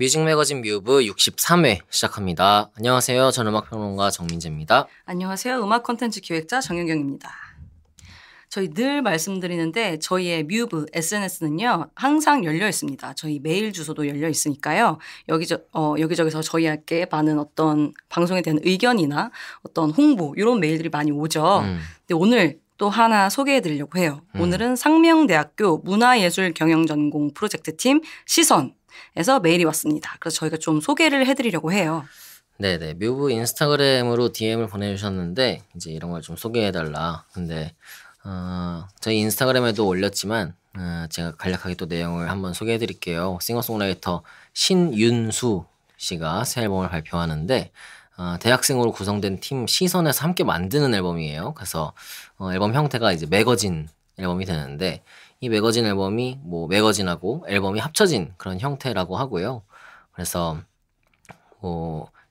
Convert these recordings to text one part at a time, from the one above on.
뮤직 매거진 뮤브 63회 시작합니다. 안녕하세요. 저는 음악평론가 정민재입니다. 안녕하세요. 음악 콘텐츠 기획자 정윤경입니다. 저희 늘 말씀드리는데 저희의 뮤브 SNS는요. 항상 열려 있습니다. 저희 메일 주소도 열려 있으니까요. 여기저기서 저희에게 많은 어떤 방송에 대한 의견이나 어떤 홍보 이런 메일들이 많이 오죠. 근데 오늘 또 하나 소개해 드리려고 해요. 오늘은 상명대학교 문화예술경영전공 프로젝트팀 시선에서 메일이 왔습니다. 그래서 저희가 좀 소개를 해드리려고 해요. 네네. 뮤브 인스타그램으로 DM을 보내주셨는데 이제 이런 걸 좀 소개해달라. 근데 저희 인스타그램에도 올렸지만 제가 간략하게 또 내용을 한번 소개해드릴게요. 싱어송라이터 신윤수 씨가 새 앨범을 발표하는데 대학생으로 구성된 팀 시선에서 함께 만드는 앨범이에요. 그래서 앨범 형태가 이제 매거진 앨범이 되는데 이 매거진 앨범이 뭐 매거진하고 앨범이 합쳐진 그런 형태라고 하고요. 그래서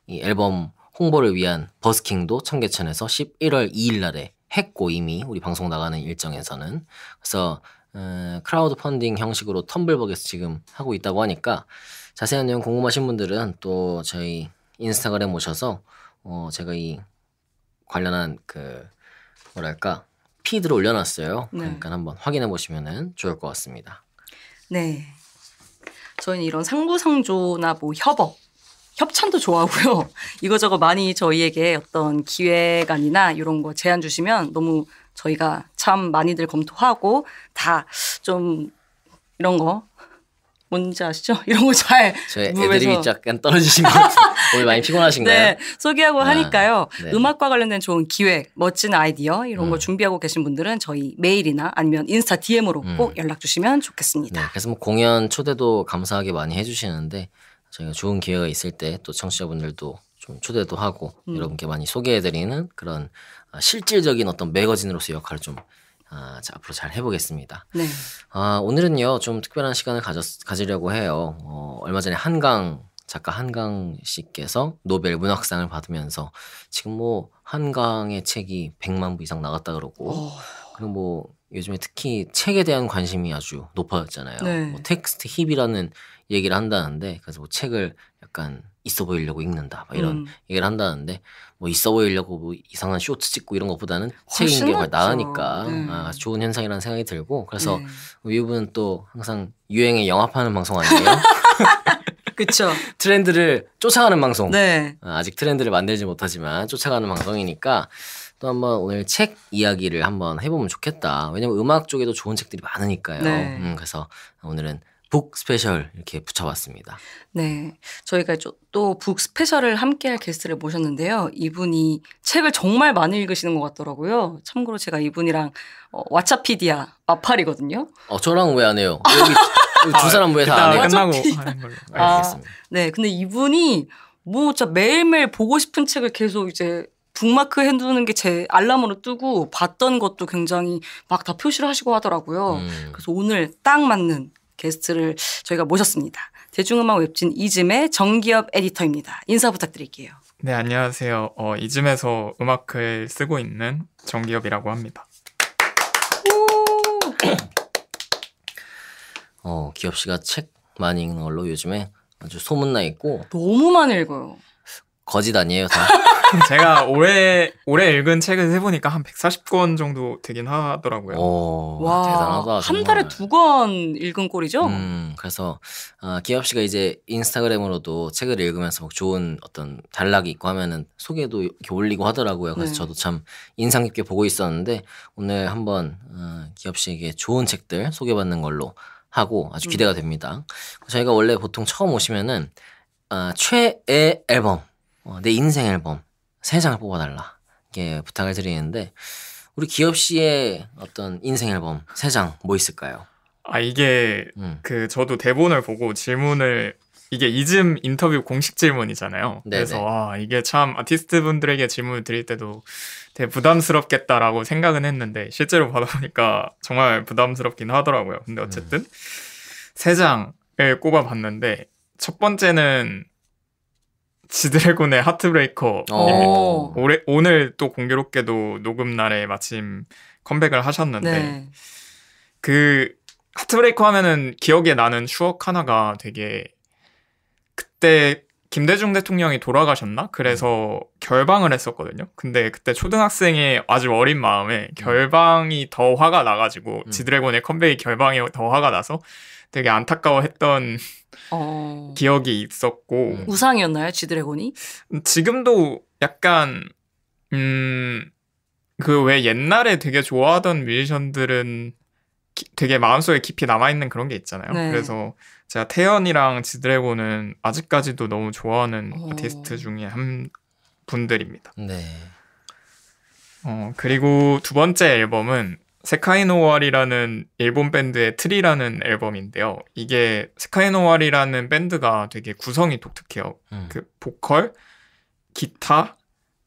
이 앨범 홍보를 위한 버스킹도 청계천에서 11월 2일 날에 했고 이미 우리 방송 나가는 일정에서는 그래서 크라우드 펀딩 형식으로 텀블벅에서 지금 하고 있다고 하니까 자세한 내용 궁금하신 분들은 또 저희 인스타그램 오셔서 제가 이 관련한 피드를 올려놨어요. 네. 그러니까 한번 확인해 보시면 좋을 것 같습니다. 네, 저희는 이런 상부상조나 뭐 협찬도 좋아하고요. 이거저거 많이 저희에게 어떤 기획안이나 이런 거 제안 주시면 너무 저희가 참 많이들 검토하고 다 좀 이런 거 뭔지 아시죠? 이런 거 잘 저희 애드립이 약간 떨어지신 것 같은데 오늘 많이 피곤하신가요? 네, 소개하고 하니까요. 네. 음악과 관련된 좋은 기획, 멋진 아이디어 이런 걸 준비하고 계신 분들은 저희 메일이나 아니면 인스타 DM으로 꼭 연락 주시면 좋겠습니다. 네, 그래서 뭐 공연 초대도 감사하게 많이 해주시는데 저희가 좋은 기회가 있을 때 또 청취자분들도 좀 초대도 하고 여러분께 많이 소개해드리는 그런 실질적인 어떤 매거진으로서 역할을 좀 앞으로 잘 해보겠습니다. 네. 오늘은요 좀 특별한 시간을 가지려고 해요. 얼마 전에 작가 한강 씨께서 노벨 문학상을 받으면서 지금 뭐 한강의 책이 100만 부 이상 나갔다 그러고 그리고 뭐 요즘에 특히 책에 대한 관심이 아주 높아졌잖아요. 네. 뭐 텍스트 힙이라는 얘기를 한다는데 그래서 뭐 책을 약간 있어 보이려고 읽는다 막 이런 얘기를 한다는데 뭐 있어 보이려고 뭐 이상한 쇼트 찍고 이런 것보다는 책 읽는 게 낫죠. 나으니까 네. 좋은 현상이라는 생각이 들고 그래서 네. 뮤브는 또 항상 유행에 영합하는 방송 아니에요? 그렇죠. 트렌드를 쫓아가는 방송. 네. 아직 트렌드를 만들지 못하지만 쫓아가는 방송이니까 또 한번 오늘 책 이야기를 한번 해보면 좋겠다. 왜냐면 음악 쪽에도 좋은 책들이 많으니까요. 네. 그래서 오늘은 북 스페셜 이렇게 붙여봤습니다. 네, 저희가 또 북 스페셜을 함께할 게스트를 모셨는데요. 이분이 책을 정말 많이 읽으시는 것 같더라고요. 참고로 제가 이분이랑 왓챠피디아 마팔이거든요. 저랑 왜 안 해요? 여기 두 사람 왜 다 안 해요? 끝나고 하는 걸로. 알겠습니다. 네, 근데 이분이 뭐 진짜 매일매일 보고 싶은 책을 계속 이제 북마크 해두는 게 제 알람으로 뜨고 봤던 것도 굉장히 막 다 표시를 하시고 하더라고요. 그래서 오늘 딱 맞는 게스트를 저희가 모셨습니다. 대중음악 웹진 이즘의 정기업 에디터입니다. 인사 부탁드릴게요. 네, 안녕하세요. 이즘에서 음악을 쓰고 있는 정기업이라고 합니다. 기업 씨가 책 많이 읽는 걸로 요즘에 아주 소문나 있고 너무 많이 읽어요. 거짓 아니에요 다? 제가 올해 읽은 책을 세보니까 한 140권 정도 되긴 하더라고요. 와, 대단하다. 한 달에 2권 읽은 꼴이죠? 그래서 기업 씨가 이제 인스타그램으로도 책을 읽으면서 막 좋은 어떤 단락이 있고 하면은 소개도 이렇게 올리고 하더라고요. 그래서 네. 저도 참 인상 깊게 보고 있었는데 오늘 한번 기업 씨에게 좋은 책들 소개받는 걸로 하고 아주 기대가 됩니다. 저희가 원래 보통 처음 오시면은 최애 앨범, 내 인생 앨범 3장을 뽑아달라 이게 부탁을 드리는데 우리 기업 씨의 어떤 인생 앨범 3장 뭐 있을까요? 이게 저도 대본을 보고 질문을 이게 이즘 인터뷰 공식 질문이잖아요. 네네. 그래서 이게 참 아티스트 분들에게 질문을 드릴 때도 되게 부담스럽겠다라고 생각은 했는데 실제로 받아보니까 정말 부담스럽긴 하더라고요. 근데 어쨌든 3장을 꼽아봤는데 첫 번째는 지드래곤의 하트브레이커. 오늘 또 공교롭게도 녹음 날에 마침 컴백을 하셨는데 네. 그 하트브레이커 하면은 기억에 나는 추억 하나가 되게 그때 김대중 대통령이 돌아가셨나? 그래서 결방을 했었거든요. 근데 그때 초등학생의 아주 어린 마음에 결방이 더 화가 나가지고 지드래곤의 컴백이 결방이 더 화가 나서 되게 안타까워했던 기억이 있었고 우상이었나요, 지드래곤이? 지금도 약간 그 왜 옛날에 되게 좋아하던 뮤지션들은 되게 마음속에 깊이 남아있는 그런 게 있잖아요. 네. 그래서 제가 태연이랑 지드래곤은 아직까지도 너무 좋아하는 아티스트 중에 한 분들입니다. 네. 그리고 두 번째 앨범은 세카이노왈이라는 일본 밴드의 트리라는 앨범인데요. 이게 세카이노왈이라는 밴드가 되게 구성이 독특해요. 그 보컬, 기타,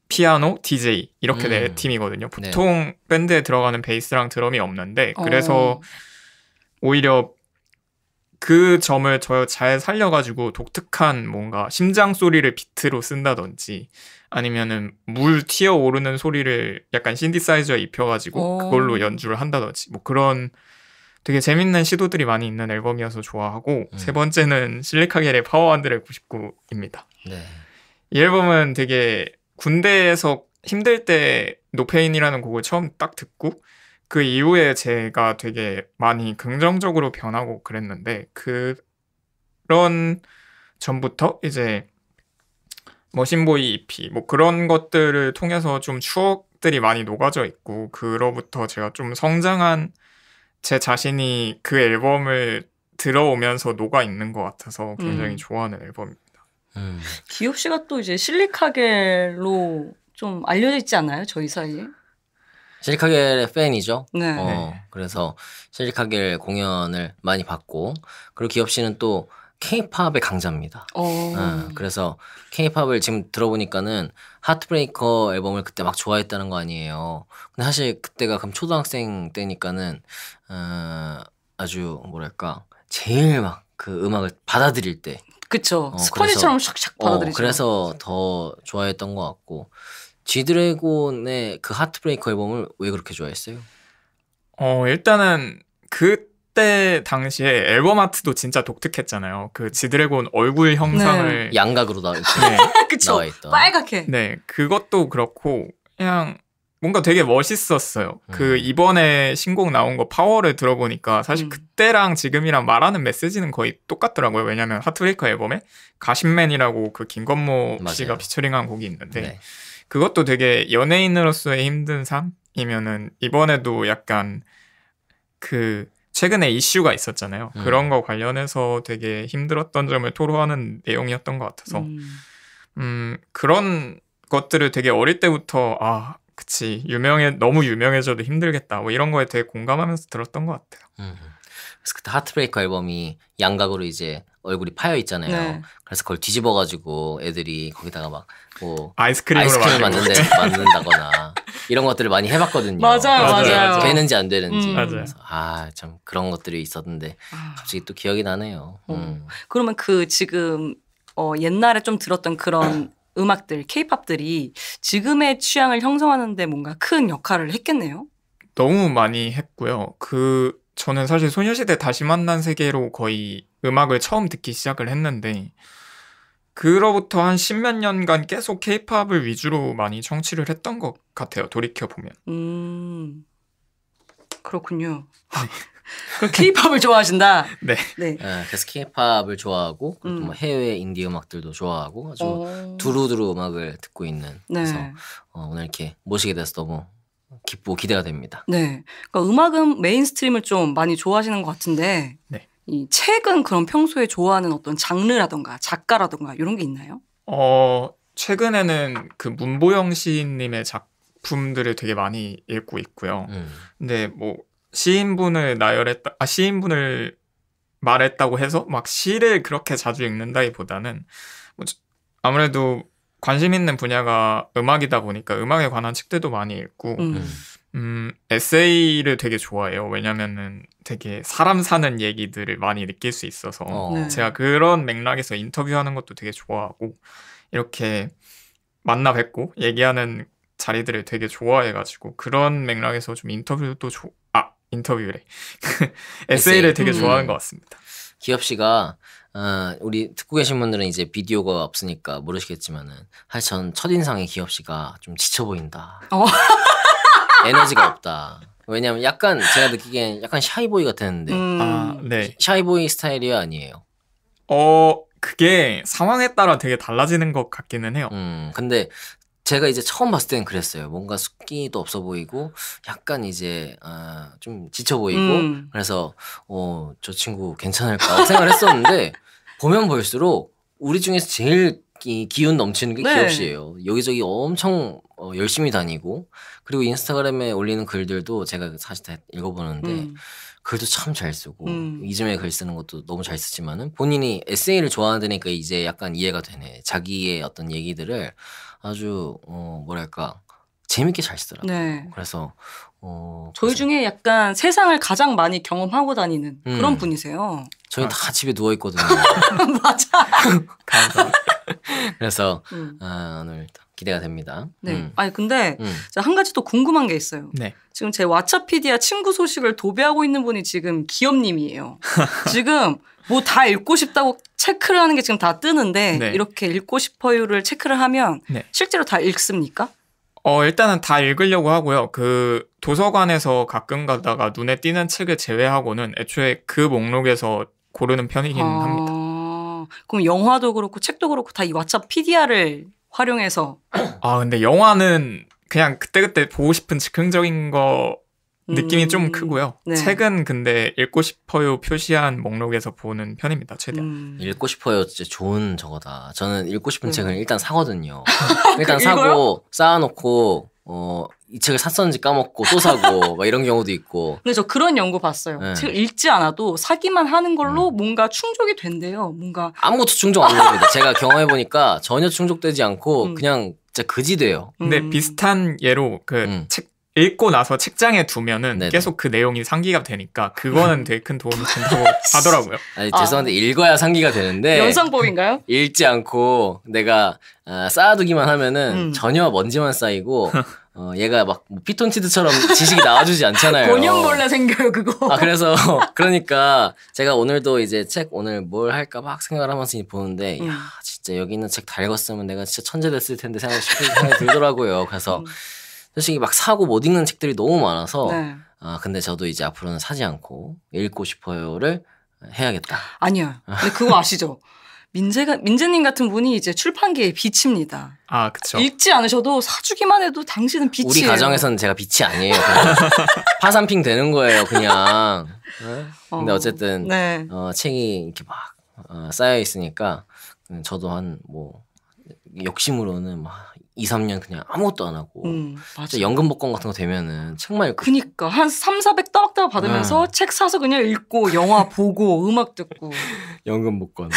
피아노, DJ 이렇게 네 팀이거든요. 보통 밴드에 들어가는 베이스랑 드럼이 없는데 그래서 오히려 그 점을 잘 살려가지고 독특한 뭔가 심장 소리를 비트로 쓴다든지 아니면은 물 튀어오르는 소리를 약간 신디사이저에 입혀가지고 그걸로 연주를 한다든지 뭐 그런 되게 재밌는 시도들이 많이 있는 앨범이어서 좋아하고 세 번째는 실리카겔의 파워 199입니다. 네. 이 앨범은 되게 군대에서 힘들 때 노페인이라는 곡을 처음 딱 듣고 그 이후에 제가 되게 많이 긍정적으로 변하고 그랬는데 그런 전부터 이제 머신보이 EP 뭐 그런 것들을 통해서 좀 추억들이 많이 녹아져 있고 그로부터 제가 좀 성장한 제 자신이 그 앨범을 들어오면서 녹아 있는 것 같아서 굉장히 좋아하는 앨범입니다. 기욤 씨가 또 이제 실리카겔로 좀 알려져 있지 않나요? 저희 사이에? 실리카겔의 팬이죠. 네. 그래서 실리카겔 공연을 많이 봤고 그리고 기욤 씨는 또 K-팝의 강자입니다. 그래서 K-팝을 지금 들어보니까는 하트브레이커 앨범을 그때 막 좋아했다는 거 아니에요. 근데 사실 그때가 그럼 초등학생 때니까는 아주 뭐랄까 제일 막 그 음악을 받아들일 때 그쵸. 스펀지처럼 샥샥 받아들이죠. 그래서 더 좋아했던 것 같고 지드래곤의 그 하트브레이커 앨범을 왜 그렇게 좋아했어요? 일단은 그때 당시에 앨범 아트도 진짜 독특했잖아요. 그 지드래곤 얼굴 형상을 양각으로 그쵸. 나와 있던. 빨갛게. 네, 그것도 그렇고 그냥 뭔가 되게 멋있었어요. 그 이번에 신곡 나온 거 파워를 들어보니까 사실 그때랑 지금이랑 말하는 메시지는 거의 똑같더라고요. 왜냐면 하트브레이커 앨범에 가신맨이라고 그 김건모 씨가 피처링한 곡이 있는데 그것도 되게 연예인으로서의 힘든 삶이면은 이번에도 약간 그 최근에 이슈가 있었잖아요. 그런 거 관련해서 되게 힘들었던 점을 토로하는 내용이었던 것 같아서 그런 것들을 되게 어릴 때부터 그치 너무 유명해져도 힘들겠다 뭐 이런 거에 되게 공감하면서 들었던 것 같아요. 그래서 그때 하트브레이커 앨범이 양각으로 이제 얼굴이 파여 있잖아요. 네. 그래서 그걸 뒤집어가지고 애들이 거기다가 막 뭐 아이스크림을 만든다거나 이런 것들을 많이 해봤거든요. 맞아요. 되는지 안 되는지. 맞아요. 참 그런 것들이 있었는데 갑자기 또 기억이 나네요. 그러면 그 지금 옛날에 좀 들었던 그런 음악들, 케이팝들이 지금의 취향을 형성하는데 뭔가 큰 역할을 했겠네요. 너무 많이 했고요. 저는 사실 소녀시대 다시 만난 세계로 거의 음악을 처음 듣기 시작을 했는데 그로부터 한 10몇 년간 계속 케이팝을 위주로 많이 청취를 했던 것 같아요. 돌이켜보면. 그렇군요. 그럼 케이팝을 좋아하신다? 네. 그래서 케이팝을 좋아하고 그리고 뭐 해외 인디 음악들도 좋아하고 아주 두루두루 음악을 듣고 있는 그래서 오늘 이렇게 모시게 돼서 너무 기쁘고 기대가 됩니다. 네. 그러니까 음악은 메인스트림을 좀 많이 좋아하시는 것 같은데 이 책은 그럼 평소에 좋아하는 어떤 장르라던가 작가라던가 이런 게 있나요? 최근에는 그 문보영 시인님의 작품들을 되게 많이 읽고 있고요. 근데 뭐 시인분을 말했다고 해서 막 시를 그렇게 자주 읽는다기보다는 뭐 아무래도 관심 있는 분야가 음악이다 보니까 음악에 관한 책들도 많이 읽고 에세이를 되게 좋아해요. 왜냐면은 되게 사람 사는 얘기들을 많이 느낄 수 있어서 제가 그런 맥락에서 인터뷰하는 것도 되게 좋아하고 이렇게 만나 뵙고 얘기하는 자리들을 되게 좋아해가지고 그런 맥락에서 좀 인터뷰래 에세이를 되게 좋아하는 것 같습니다. 기엽 씨가 우리 듣고 계신 분들은 이제 비디오가 없으니까 모르시겠지만은 사실 전 첫인상에 기엽 씨가 좀 지쳐 보인다. 에너지가 없다. 왜냐면 약간 제가 느끼기엔 약간 샤이보이 같았는데 아, 네. 샤이보이 스타일이요 아니에요? 그게 상황에 따라 되게 달라지는 것 같기는 해요. 근데 제가 이제 처음 봤을 때는 그랬어요. 뭔가 숫기도 없어 보이고 약간 이제 좀 지쳐 보이고 그래서 저 친구 괜찮을까 생각을 했었는데 보면 볼수록 우리 중에서 제일 기운 넘치는 게 네. 기엽 씨예요. 여기저기 엄청 열심히 다니고 그리고 인스타그램에 올리는 글들도 제가 사실 다 읽어보는데 글도 참 잘 쓰고 이즘에 글 쓰는 것도 너무 잘 쓰지만은 본인이 에세이를 좋아하니까 이제 약간 이해가 되네. 자기의 어떤 얘기들을 아주 뭐랄까 재밌게 잘 쓰더라고요. 네. 그래서 저희 중에 약간 세상을 가장 많이 경험하고 다니는 그런 분이세요. 저희 다 집에 누워 있거든요. 맞아. 감사합니다. 그래서 오늘 기대가 됩니다. 네. 아니 근데 제가 한 가지 또 궁금한 게 있어요. 네. 지금 제 왓챠피디아 친구 소식을 도배하고 있는 분이 지금 기엽님이에요. 지금 뭐 다 읽고 싶다고 체크를 하는 게 지금 다 뜨는데 네. 이렇게 읽고 싶어요를 체크를 하면 네. 실제로 다 읽습니까? 일단은 다 읽으려고 하고요. 그 도서관에서 가끔 가다가 눈에 띄는 책을 제외하고는 애초에 그 목록에서 고르는 편이긴 합니다. 그럼 영화도 그렇고 책도 그렇고 다 이 왓챠피디아를 활용해서. 근데 영화는 그냥 그때그때 보고 싶은 즉흥적인 거 느낌이 좀 크고요. 네. 책은 근데 읽고 싶어요 표시한 목록에서 보는 편입니다. 최대한. 읽고 싶어요. 진짜 좋은 저거다. 저는 읽고 싶은 책을 일단 사거든요. 일단 읽어요? 사고 쌓아놓고 이 책을 샀었는지 까먹고 또 사고 막 이런 경우도 있고. 근데 저 그런 연구 봤어요. 네. 책을 읽지 않아도 사기만 하는 걸로 뭔가 충족이 된대요. 뭔가 아무것도 충족 안 됩니다. 제가 경험해보니까 전혀 충족되지 않고 그냥 진짜 그지 돼요. 근데 비슷한 예로 그 책 읽고 나서 책장에 두면은 네네. 계속 그 내용이 상기가 되니까 그거는 되게 큰 도움이 된다고 하더라고요. 아니, 죄송한데 읽어야 상기가 되는데 연상법인가요? 읽지 않고 내가 쌓아두기만 하면은 전혀 먼지만 쌓이고 얘가 막뭐 피톤치드처럼 지식이 나와주지 않잖아요. 곤형벌레 생겨요 그거. 그래서 그러니까 제가 오늘도 이제 책 오늘 뭘 할까 막 생각을 하면서 보는데 야 진짜 여기 있는 책 다 읽었으면 내가 진짜 천재 됐을 텐데 생각이 들더라고요. 그래서 솔직히 막 사고 못 읽는 책들이 너무 많아서 네. 근데 저도 이제 앞으로는 사지 않고 읽고 싶어요를 해야겠다. 아니요. 근데 그거 아시죠? 민재님 같은 분이 이제 출판계의 빛입니다. 그쵸. 읽지 않으셔도 사주기만 해도 당신은 빛이에요. 우리 가정에서는 제가 빛이 아니에요. 그냥 파산핑 되는 거예요, 그냥. 근데 어쨌든 네. 책이 이렇게 막 쌓여 있으니까 저도 한 뭐 욕심으로는 막 2, 3년 그냥 아무것도 안 하고 맞아. 진짜 연금 복권 같은 거 되면은 책만 읽고 그니까 한 3, 400 따박따박 받으면서 책 사서 그냥 읽고 영화 보고 음악 듣고. 연금 복권.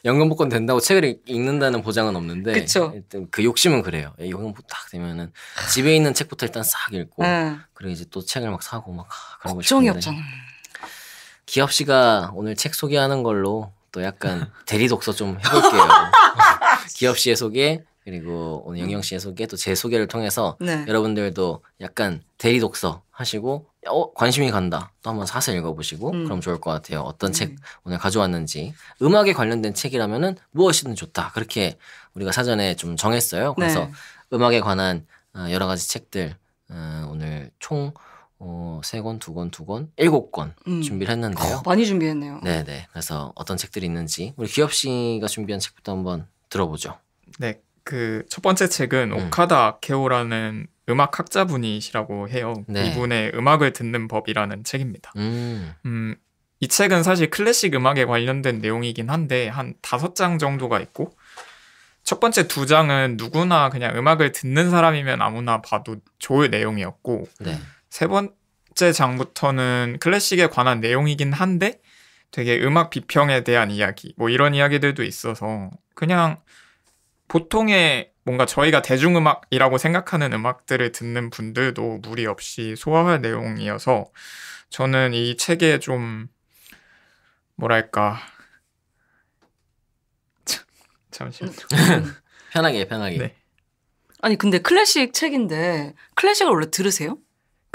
연금 복권 된다고 책을 읽는다는 보장은 없는데 그쵸. 일단 그 욕심은 그래요. 연금 복권 딱 되면은 집에 있는 책부터 일단 싹 읽고 네. 그리고 이제 또 책을 막 사고 막 그러고 걱정이 싶은데 없잖아. 기엽 씨가 오늘 책 소개하는 걸로 또 약간 대리 독서 좀 해볼게요. 기엽 씨의 소개 그리고 오늘 영경 씨의 소개 또 제 소개를 통해서 네. 여러분들도 약간 대리 독서 하시고 관심이 간다 또 한번 사서 읽어보시고 그럼 좋을 것 같아요. 어떤 책 오늘 가져왔는지 음악에 관련된 책이라면은 무엇이든 좋다 그렇게 우리가 사전에 좀 정했어요. 그래서 네. 음악에 관한 여러 가지 책들 오늘 총 3권, 2권, 2권, 7권 준비를 했는데요. 많이 준비했네요. 네네. 그래서 어떤 책들이 있는지 우리 기엽 씨가 준비한 책부터 한번 들어보죠. 네. 그 첫 번째 책은 오카다 아케오라는 음악 학자분이시라고 해요. 네. 이분의 음악을 듣는 법이라는 책입니다. 이 책은 사실 클래식 음악에 관련된 내용이긴 한데 한 5장 정도가 있고 첫 번째 2장은 누구나 그냥 음악을 듣는 사람이면 아무나 봐도 좋을 내용이었고 네. 세 번째 장부터는 클래식에 관한 내용이긴 한데 되게 음악 비평에 대한 이야기 뭐 이런 이야기들도 있어서 그냥 보통의 뭔가 저희가 대중음악이라고 생각하는 음악들을 듣는 분들도 무리 없이 소화할 내용이어서 저는 이 책에 좀 뭐랄까 잠시만요. 편하게. 네. 아니 근데 클래식 책인데 클래식을 원래 들으세요?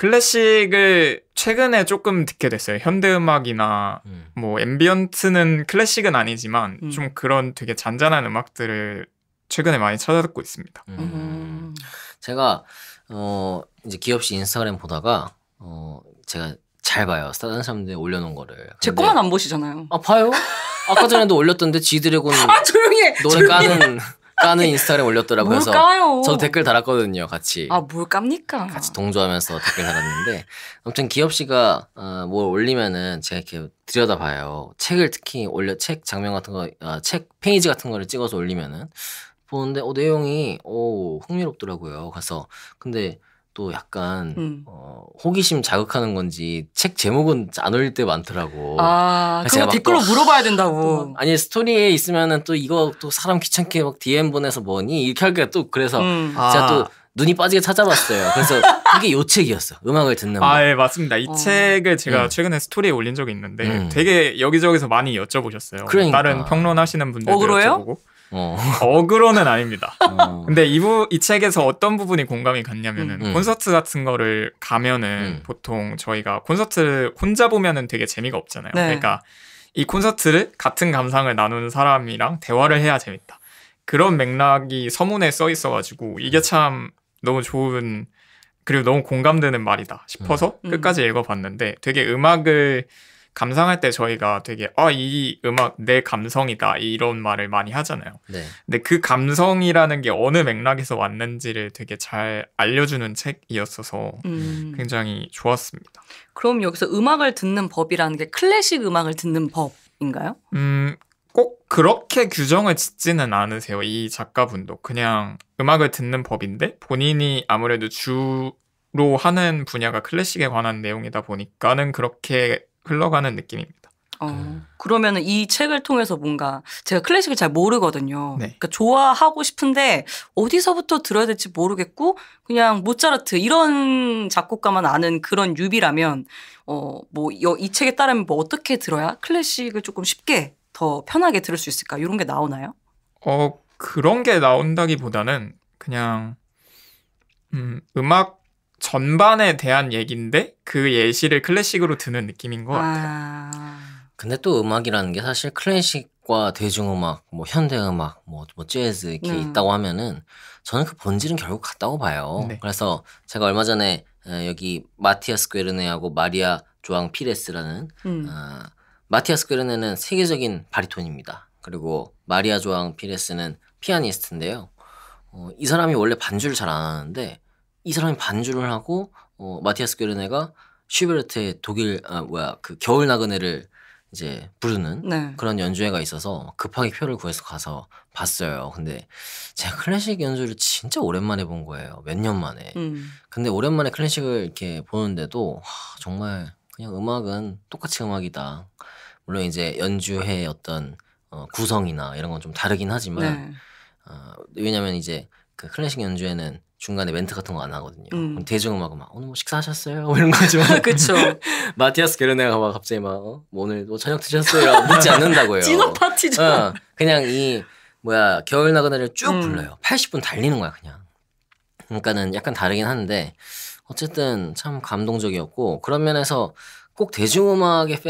클래식을 최근에 조금 듣게 됐어요. 현대음악이나 뭐 앰비언트는 클래식은 아니지만 좀 그런 되게 잔잔한 음악들을 최근에 많이 찾아 듣고 있습니다. 제가 이제 기업씨 인스타그램 보다가 제가 잘 봐요. 다른 사람들이 올려놓은 거를. 제 거만 안 보시잖아요. 아 봐요? 아까 전에도 올렸던데 지드래곤 조용히 해. 노래 까는 인스타그램 올렸더라고요. 뭘 그래서 까요? 저도 댓글 달았거든요. 같이. 뭘 깝니까? 같이 동조하면서 댓글 달았는데 아무튼 기업 씨가 뭘 올리면은 제가 이렇게 들여다봐요. 책을 특히 책 장면 같은 거, 책 페이지 같은 거를 찍어서 올리면은 보는데 내용이 흥미롭더라고요. 그래서 근데 또 약간 호기심 자극하는 건지 책 제목은 안 올릴 때 많더라고. 그거 댓글로 물어봐야 된다고. 아니 스토리에 있으면은 또 이거 또 사람 귀찮게 막 DM 보내서 뭐니 이렇게 할게 또 그래서 제가 또 눈이 빠지게 찾아봤어요. 그래서 이게 요 책이었어. 음악을 듣는 거. 예, 맞습니다. 이 책을 제가 최근에 스토리에 올린 적이 있는데 되게 여기저기서 많이 여쭤보셨어요. 그러니까. 다른 평론하시는 분들도 어그로예요? 여쭤보고. 어그로는 아닙니다. 근데 이 책에서 어떤 부분이 공감이 갔냐면은 콘서트 같은 거를 가면은 보통 저희가 콘서트를 혼자 보면은 되게 재미가 없잖아요. 네. 그러니까 이 콘서트를 같은 감상을 나누는 사람이랑 대화를 해야 재밌다. 그런 맥락이 서문에 써 있어가지고 이게 참 너무 좋은 그리고 너무 공감되는 말이다 싶어서 끝까지 읽어봤는데 되게 음악을 감상할 때 저희가 되게 이 음악 내 감성이다 이런 말을 많이 하잖아요. 네. 근데 그 감성이라는 게 어느 맥락에서 왔는지를 되게 잘 알려주는 책이었어서 굉장히 좋았습니다. 그럼 여기서 음악을 듣는 법이라는 게 클래식 음악을 듣는 법인가요? 꼭 그렇게 규정을 짓지는 않으세요. 이 작가분도 그냥 음악을 듣는 법인데 본인이 아무래도 주로 하는 분야가 클래식에 관한 내용이다 보니까는 그렇게 흘러가는 느낌입니다. 그러면은 이 책을 통해서 뭔가 제가 클래식을 잘 모르거든요. 네. 그러니까 좋아하고 싶은데 어디서부터 들어야 될지 모르겠고 그냥 모차르트 이런 작곡가만 아는 그런 유비라면 이 책에 따르면 뭐 어떻게 들어야 클래식을 조금 쉽게 더 편하게 들을 수 있을까? 이런 게 나오나요? 그런 게 나온다기보다는 그냥 음악 전반에 대한 얘기인데 그 예시를 클래식으로 드는 느낌인 것 같아요. 근데 또 음악이라는 게 사실 클래식과 대중음악, 뭐 현대음악, 뭐 재즈 이렇게 있다고 하면은 저는 그 본질은 결국 같다고 봐요. 네. 그래서 제가 얼마 전에 여기 마티아스 괴르네하고 마리아 조앙 피레스라는 마티아스 괴르네는 세계적인 바리톤입니다. 그리고 마리아 조앙 피레스는 피아니스트인데요. 이 사람이 원래 반주를 잘 안 하는데 이 사람이 반주를 하고 마티아스 괴르네가 슈베르트의 그 겨울 나그네를 이제 부르는 네. 그런 연주회가 있어서 급하게 표를 구해서 가서 봤어요. 근데 제가 클래식 연주를 진짜 오랜만에 본 거예요. 몇 년 만에. 근데 오랜만에 클래식을 이렇게 보는데도 정말 그냥 음악은 똑같이 음악이다. 물론 이제 연주회의 어떤 구성이나 이런 건 좀 다르긴 하지만 왜냐면 이제 그 클래식 연주회는 중간에 멘트 같은 거 안 하거든요. 그럼 대중음악은 막 오늘 뭐 식사하셨어요? 뭐 이런 거 하지만 그쵸. 마티아스 게르네가 막 갑자기 막 뭐 오늘 뭐 저녁 드셨어요? 라고 묻지 않는다고요. 찐업 파티죠. 그냥 겨울 나그네를 쭉 불러요. 80분 달리는 거야 그냥. 그러니까는 약간 다르긴 한데 어쨌든 참 감동적이었고 그런 면에서 꼭 대중음악의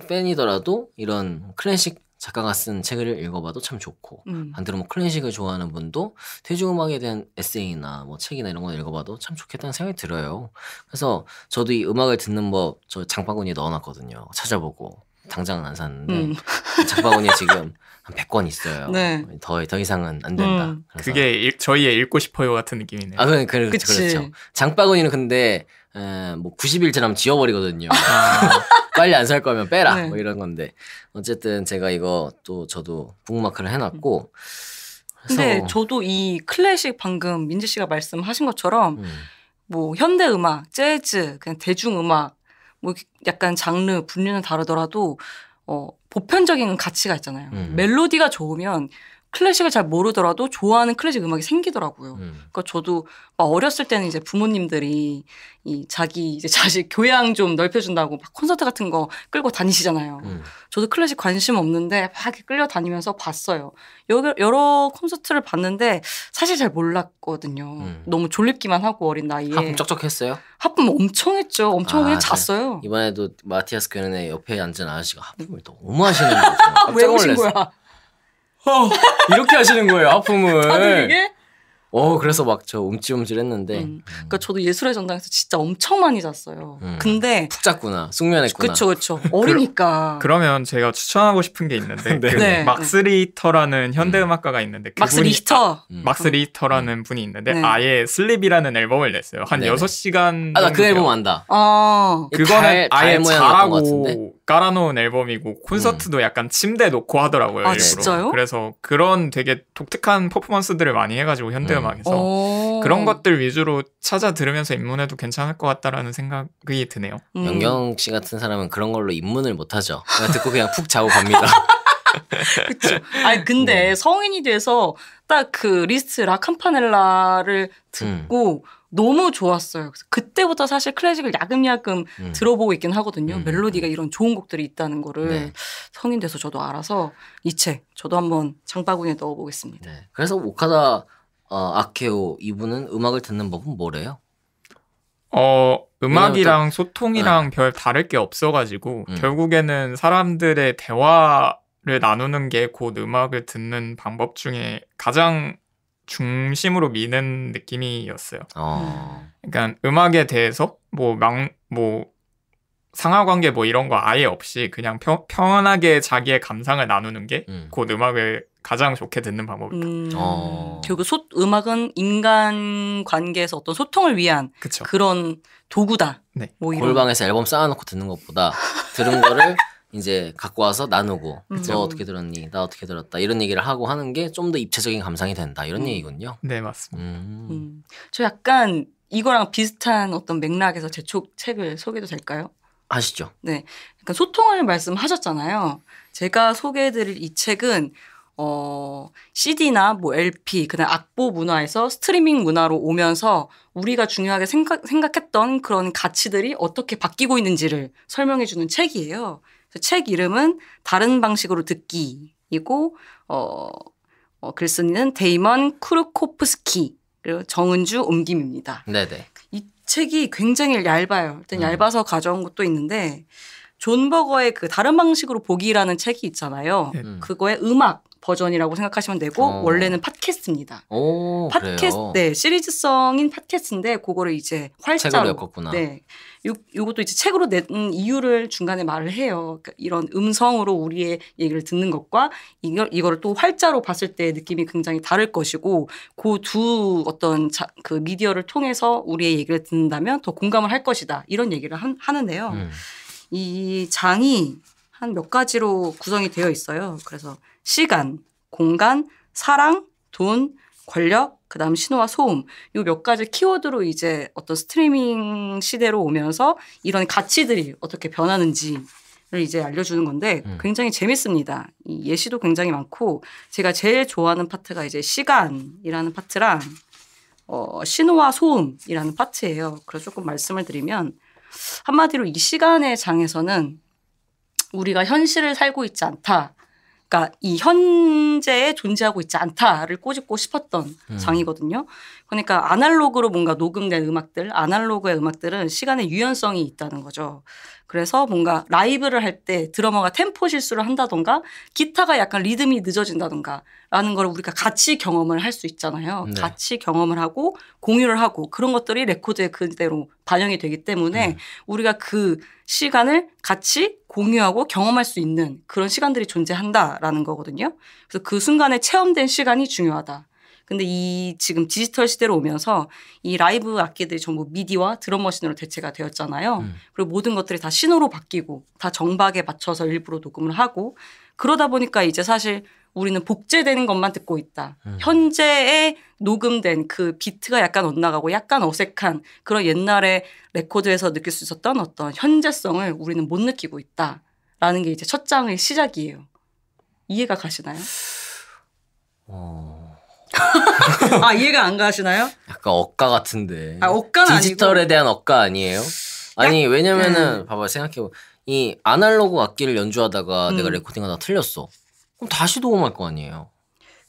팬이더라도 이런 클래식 작가가 쓴 책을 읽어봐도 참 좋고 반대로 뭐 클래식을 좋아하는 분도 대중음악에 대한 에세이나 뭐 책이나 이런 거 읽어봐도 참 좋겠다는 생각이 들어요. 그래서 저도 이 음악을 듣는 법 저 장바구니에 넣어놨거든요. 찾아보고 당장은 안 샀는데 장바구니에 지금 한 100권 있어요. 네. 더 이상은 안 된다. 그래서 그게 저희의 읽고 싶어요 같은 느낌이네요. 그렇죠. 장바구니는 근데 뭐 90일 지나면 지워버리거든요. 빨리 안 살 거면 빼라. 네. 뭐 이런 건데 어쨌든 제가 이거 또 저도 북마크를 해놨고. 근데 저도 이 클래식 방금 민지 씨가 말씀하신 것처럼 뭐 현대 음악, 재즈, 그냥 대중 음악, 뭐 약간 장르 분류는 다르더라도 보편적인 가치가 있잖아요. 멜로디가 좋으면 클래식을 잘 모르더라도 좋아하는 클래식 음악이 생기더라고요. 그러니까 저도 어렸을 때는 이제 부모님들이 자기 이제 자식 교양 좀 넓혀준다고 막 콘서트 같은 거 끌고 다니시잖아요. 저도 클래식 관심 없는데 막 이렇게 끌려다니면서 봤어요. 여러 콘서트를 봤는데 사실 잘 몰랐거든요. 너무 졸립기만 하고 어린 나이에. 하품 쩍쩍했어요? 하품 엄청 했죠. 엄청 그냥 네. 잤어요. 이번에도 마티아스 교련의 옆에 앉은 아저씨가 하품을 너무 하시는 거죠. 왜 깜짝 오신 놀랐어요. 거야? 이렇게 하시는 거예요, 하품을. 다들 이게? 그래서 막 저 움찔움찔했는데 그러니까 저도 예술의 전당에서 진짜 엄청 많이 잤어요. 근데 푹 잤구나, 숙면했구나. 그쵸. 어리니까. 그러면 제가 추천하고 싶은 게 있는데 네. 그 네. 막스 리히터라는 현대음악가가 있는데 막스 그분이 리히터. 막스 리히터라는 분이 있는데 네. 아예 슬립이라는 앨범을 냈어요. 한 네네. 6시간 나 그 정도 앨범 돼요. 안다. 그거는 달 아예 모양이었던 것 같은데? 잘하고 깔아놓은 앨범이고 콘서트도 약간 침대 놓고 하더라고요. 아, 일부러. 진짜요? 그래서 그런 되게 독특한 퍼포먼스들을 많이 해가지고 현대음악에서 어. 그런 것들 위주로 찾아 들으면서 입문해도 괜찮을 것 같다라는 생각이 드네요. 영경 씨 같은 사람은 그런 걸로 입문을 못하죠. 그냥 듣고 그냥 푹 자고 갑니다. 그쵸. 아니, 근데 성인이 돼서 딱 그 리스트 라캄파넬라를 듣고 너무 좋았어요. 그래서 그때부터 사실 클래식을 야금야금 들어보고 있긴 하거든요. 멜로디가 이런 좋은 곡들이 있다는 거를 네. 성인 돼서 저도 알아서 이 책 저도 한번 장바구니에 넣어보겠습니다. 네. 그래서 오카다 아케오 이분은 음악을 듣는 법은 뭐래요? 음악이랑 소통이랑 별 다를 게 없어가지고 결국에는 사람들의 대화를 나누는 게 곧 음악을 듣는 방법 중에 가장 중심으로 미는 느낌이었어요. 그러니까 음악에 대해서 뭐 상하관계 뭐 이런 거 아예 없이 그냥 편하게 자기의 감상을 나누는 게 곧 음악을 가장 좋게 듣는 방법이다. 결국 음악은 인간 관계에서 어떤 소통을 위한 그쵸. 그런 도구다. 네. 뭐 이런. 골방에서 앨범 쌓아놓고 듣는 것보다 들은 거를 이제 갖고 와서 나누고 너 어떻게 들었니? 나 어떻게 들었다. 이런 얘기를 하고 하는 게 좀 더 입체적인 감상이 된다. 이런 얘기군요. 네, 맞습니다. 저 약간 이거랑 비슷한 어떤 맥락에서 제 책을 소개해도 될까요? 하시죠. 네. 그러니까 소통을 말씀하셨잖아요. 제가 소개해드릴 이 책은 CD나 뭐 LP, 그다음 악보 문화에서 스트리밍 문화로 오면서 우리가 중요하게 생각했던 그런 가치들이 어떻게 바뀌고 있는지를 설명해주는 책이에요. 그래서 책 이름은 다른 방식으로 듣기이고 글쓴이는 데이먼 쿠르코프스키 그리고 정은주 옮김입니다. 네네. 이 책이 굉장히 얇아요. 일단 얇아서 가져온 것도 있는데 존 버거의 그 다른 방식으로 보기라는 책이 있잖아요. 그거의 음악 버전이라고 생각하시면 되고 원래는 팟캐스트입니다. 오, 그래요? 네, 시리즈성인 팟캐스트인데 그거를 이제 활자로 책으로 엮었구나. 네. 요것도 이제 책으로 낸 이유를 중간에 말을 해요. 그러니까 이런 음성으로 우리의 얘기를 듣는 것과 이거를 또 활자로 봤을 때 느낌이 굉장히 다를 것이고 그 두 어떤 그 미디어를 통해서 우리의 얘기를 듣는다면 더 공감을 할 것이다. 이런 얘기를 하는데요. 이 장이 한 몇 가지로 구성이 되어 있어요. 그래서 시간, 공간, 사랑, 돈, 권력, 그다음 신호와 소음 요 몇 가지 키워드로 이제 어떤 스트리밍 시대로 오면서 이런 가치들이 어떻게 변하는지를 이제 알려주는 건데 굉장히 재밌습니다. 이 예시도 굉장히 많고 제가 제일 좋아하는 파트가 이제 시간이라는 파트랑 신호와 소음이라는 파트예요. 그래서 조금 말씀을 드리면 한마디로 이 시간의 장에서는 우리가 현실을 살고 있지 않다. 그러니까 이 현재에 존재하고 있지 않다를 꼬집고 싶었던 장이거든요. 그러니까 아날로그로 뭔가 녹음된 음악들, 아날로그의 음악들은 시간의 유연성이 있다는 거죠. 그래서 뭔가 라이브를 할 때 드러머가 템포 실수를 한다던가 기타가 약간 리듬이 늦어진다던가 라는 걸 우리가 같이 경험을 할 수 있잖아요. 네. 같이 경험을 하고 공유를 하고 그런 것들이 레코드에 그대로 반영이 되기 때문에 우리가 그 시간을 같이 공유하고 경험할 수 있는 그런 시간들이 존재한다라는 거거든요. 그래서 그 순간에 체험된 시간이 중요하다. 근데 이 지금 디지털 시대로 오면서 이 라이브 악기들이 전부 미디와 드럼머신으로 대체가 되었잖아요. 그리고 모든 것들이 다 신호로 바뀌고 다 정박에 맞춰서 일부러 녹음을 하고 그러다 보니까 이제 사실 우리는 복제되는 것만 듣고 있다. 현재에 녹음된 그 비트가 약간 엇나가고 약간 어색한 그런 옛날에 레코드에서 느낄 수 있었던 어떤 현재성을 우리는 못 느끼고 있다라는 게 이제 첫 장의 시작이에요. 이해가 가시나요? 아, 이해가 안 가시나요? 약간 억가 같은데. 아, 억가는 디지털에 아니고. 대한 억가 아니에요? 아니 왜냐면은 봐봐 생각해보 이 아날로그 악기를 연주하다가 내가 레코딩하다 틀렸어. 그럼 다시 녹음할 거 아니에요.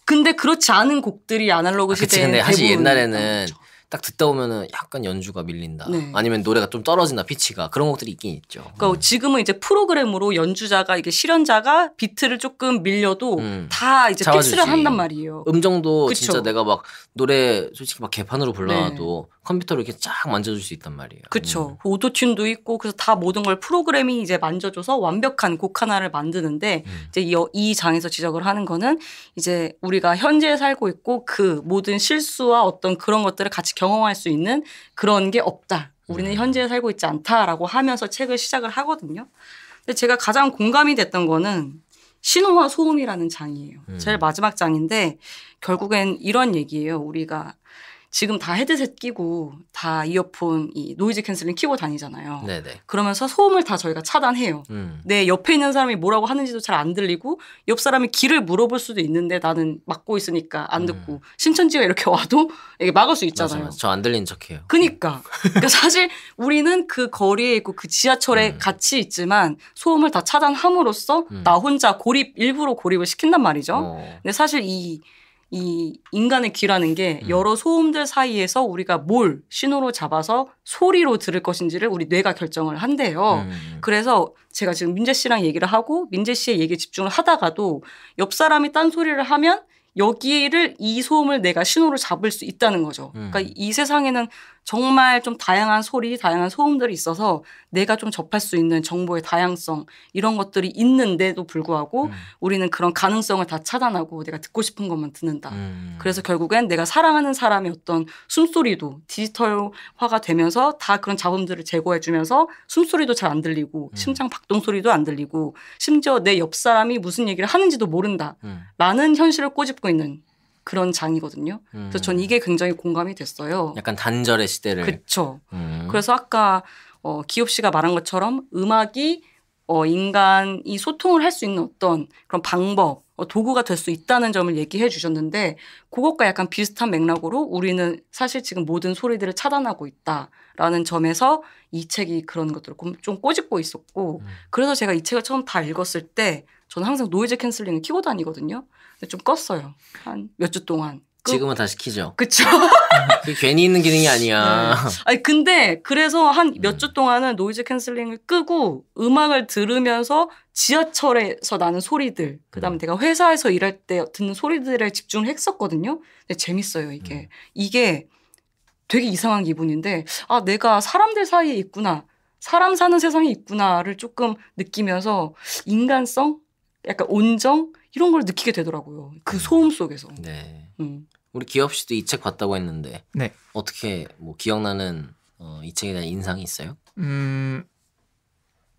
근데 그렇지 않은 곡들이 아날로그 그치 시대에 근데 사실 대부분 옛날에는 있죠. 딱 듣다 보면은 약간 연주가 밀린다. 네. 아니면 노래가 좀 떨어진다 피치가 그런 곡들이 있긴 있죠. 그러니까 지금은 이제 프로그램으로 연주자가 이게 실현자가 비트를 조금 밀려도 다 이제 잡아주지. 픽스를 한단 말이에요. 음정도 그쵸. 진짜 내가 막 노래 솔직히 막 개판으로 불러놔도 컴퓨터로 이렇게 쫙 만져줄 수 있단 말이에요. 그렇죠. 오토튠도 있고 그래서 다 모든 걸 프로그램이 이제 만져줘서 완벽한 곡 하나를 만드는데 이제 이 장에서 지적을 하는 거는 이제 우리가 현재 살고 있고 그 모든 실수와 어떤 그런 것들을 같이 경험할 수 있는 그런 게 없다. 우리는 현재에 살고 있지 않다라고 하면서 책을 시작을 하거든요. 근데 제가 가장 공감이 됐던 거는 신호와 소음이라는 장이에요. 제일 마지막 장인데 결국엔 이런 얘기예요. 우리가 지금 다 헤드셋 끼고 다 이어폰 이 노이즈 캔슬링 끼고 다니잖아요. 네네. 그러면서 소음을 다 저희가 차단해요. 내 옆에 있는 사람이 뭐라고 하는지도 잘 안 들리고 옆 사람이 길을 물어볼 수도 있는데 나는 막고 있으니까 안 듣고 신천지가 이렇게 와도 이게 막을 수 있잖아요. 저 안 들리는 척해요. 그러니까 사실 우리는 그 거리에 있고 그 지하철에 같이 있지만 소음을 다 차단함으로써 나 혼자 일부러 고립을 시킨단 말이죠. 근데 사실 이 인간의 귀라는 게 여러 소음들 사이에서 우리가 뭘 신호로 잡아서 소리로 들을 것인지를 우리 뇌가 결정을 한대요. 그래서 제가 지금 민재 씨랑 얘기를 하고 민재 씨의 얘기에 집중을 하다가도 옆 사람이 딴 소리를 하면 여기를 이 소음을 내가 신호를 잡을 수 있다는 거죠. 그러니까 이 세상에는 정말 좀 다양한 소리, 다양한 소음들이 있어서 내가 좀 접할 수 있는 정보의 다양성 이런 것들이 있는데도 불구하고 우리는 그런 가능성을 다 차단하고 내가 듣고 싶은 것만 듣는다. 그래서 결국엔 내가 사랑하는 사람의 어떤 숨소리도 디지털화가 되면서 다 그런 잡음들을 제거해 주면서 숨소리도 잘 안 들리고 심장 박동 소리도 안 들리고 심지어 내 옆 사람이 무슨 얘기를 하는지도 모른다. 라는 현실을 꼬집고 있는 그런 장이거든요. 그래서 전 이게 굉장히 공감이 됐어요. 약간 단절의 시대를. 그렇죠. 그래서 아까 기엽 씨가 말한 것처럼 음악이 인간이 소통을 할 수 있는 어떤 그런 방법, 도구가 될 수 있다는 점을 얘기해 주셨는데 그것과 약간 비슷한 맥락으로 우리는 사실 지금 모든 소리들을 차단하고 있다라는 점에서 이 책이 그런 것들을 좀 꼬집고 있었고 그래서 제가 이 책을 처음 다 읽었을 때 저는 항상 노이즈 캔슬링을 켜고 다니거든요. 근데 좀 껐어요. 한 몇 주 동안. 지금은 다시 키죠. 그쵸. 그게 괜히 있는 기능이 아니야. 네. 아니 근데 그래서 한 몇 주 동안은 노이즈 캔슬링을 끄고 음악을 들으면서 지하철에서 나는 소리들 그다음에 내가 회사에서 일할 때 듣는 소리들에 집중을 했었거든요. 근데 재밌어요 이게. 이게 되게 이상한 기분인데 아 내가 사람들 사이에 있구나. 사람 사는 세상에 있구나를 조금 느끼면서 인간성? 약간 온정? 이런 걸 느끼게 되더라고요. 그 소음 속에서. 네. 우리 기엽 씨도 이 책 봤다고 했는데 네. 어떻게 뭐 기억나는 이 책에 대한 인상이 있어요?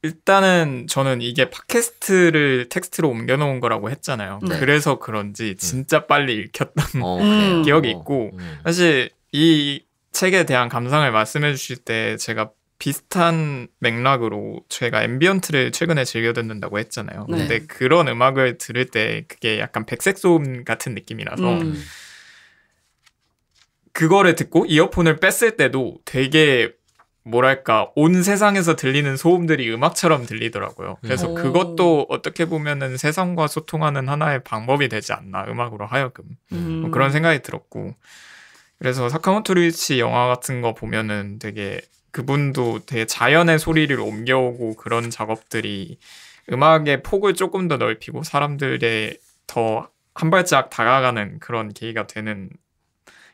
일단은 저는 이게 팟캐스트를 텍스트로 옮겨놓은 거라고 했잖아요. 네. 그래서 그런지 진짜 빨리 읽혔던 그래요? 기억이 있고 사실 이 책에 대한 감상을 말씀해 주실 때 제가 비슷한 맥락으로 제가 앰비언트를 최근에 즐겨 듣는다고 했잖아요. 네. 근데 그런 음악을 들을 때 그게 약간 백색 소음 같은 느낌이라서 그거를 듣고 이어폰을 뺐을 때도 되게 뭐랄까 온 세상에서 들리는 소음들이 음악처럼 들리더라고요. 그래서 그것도 어떻게 보면은 세상과 소통하는 하나의 방법이 되지 않나 음악으로 하여금 뭐 그런 생각이 들었고 그래서 사카모토 류이치 영화 같은 거 보면은 되게 그분도 되게 자연의 소리를 옮겨오고 그런 작업들이 음악의 폭을 조금 더 넓히고 사람들의 더 한 발짝 다가가는 그런 계기가 되는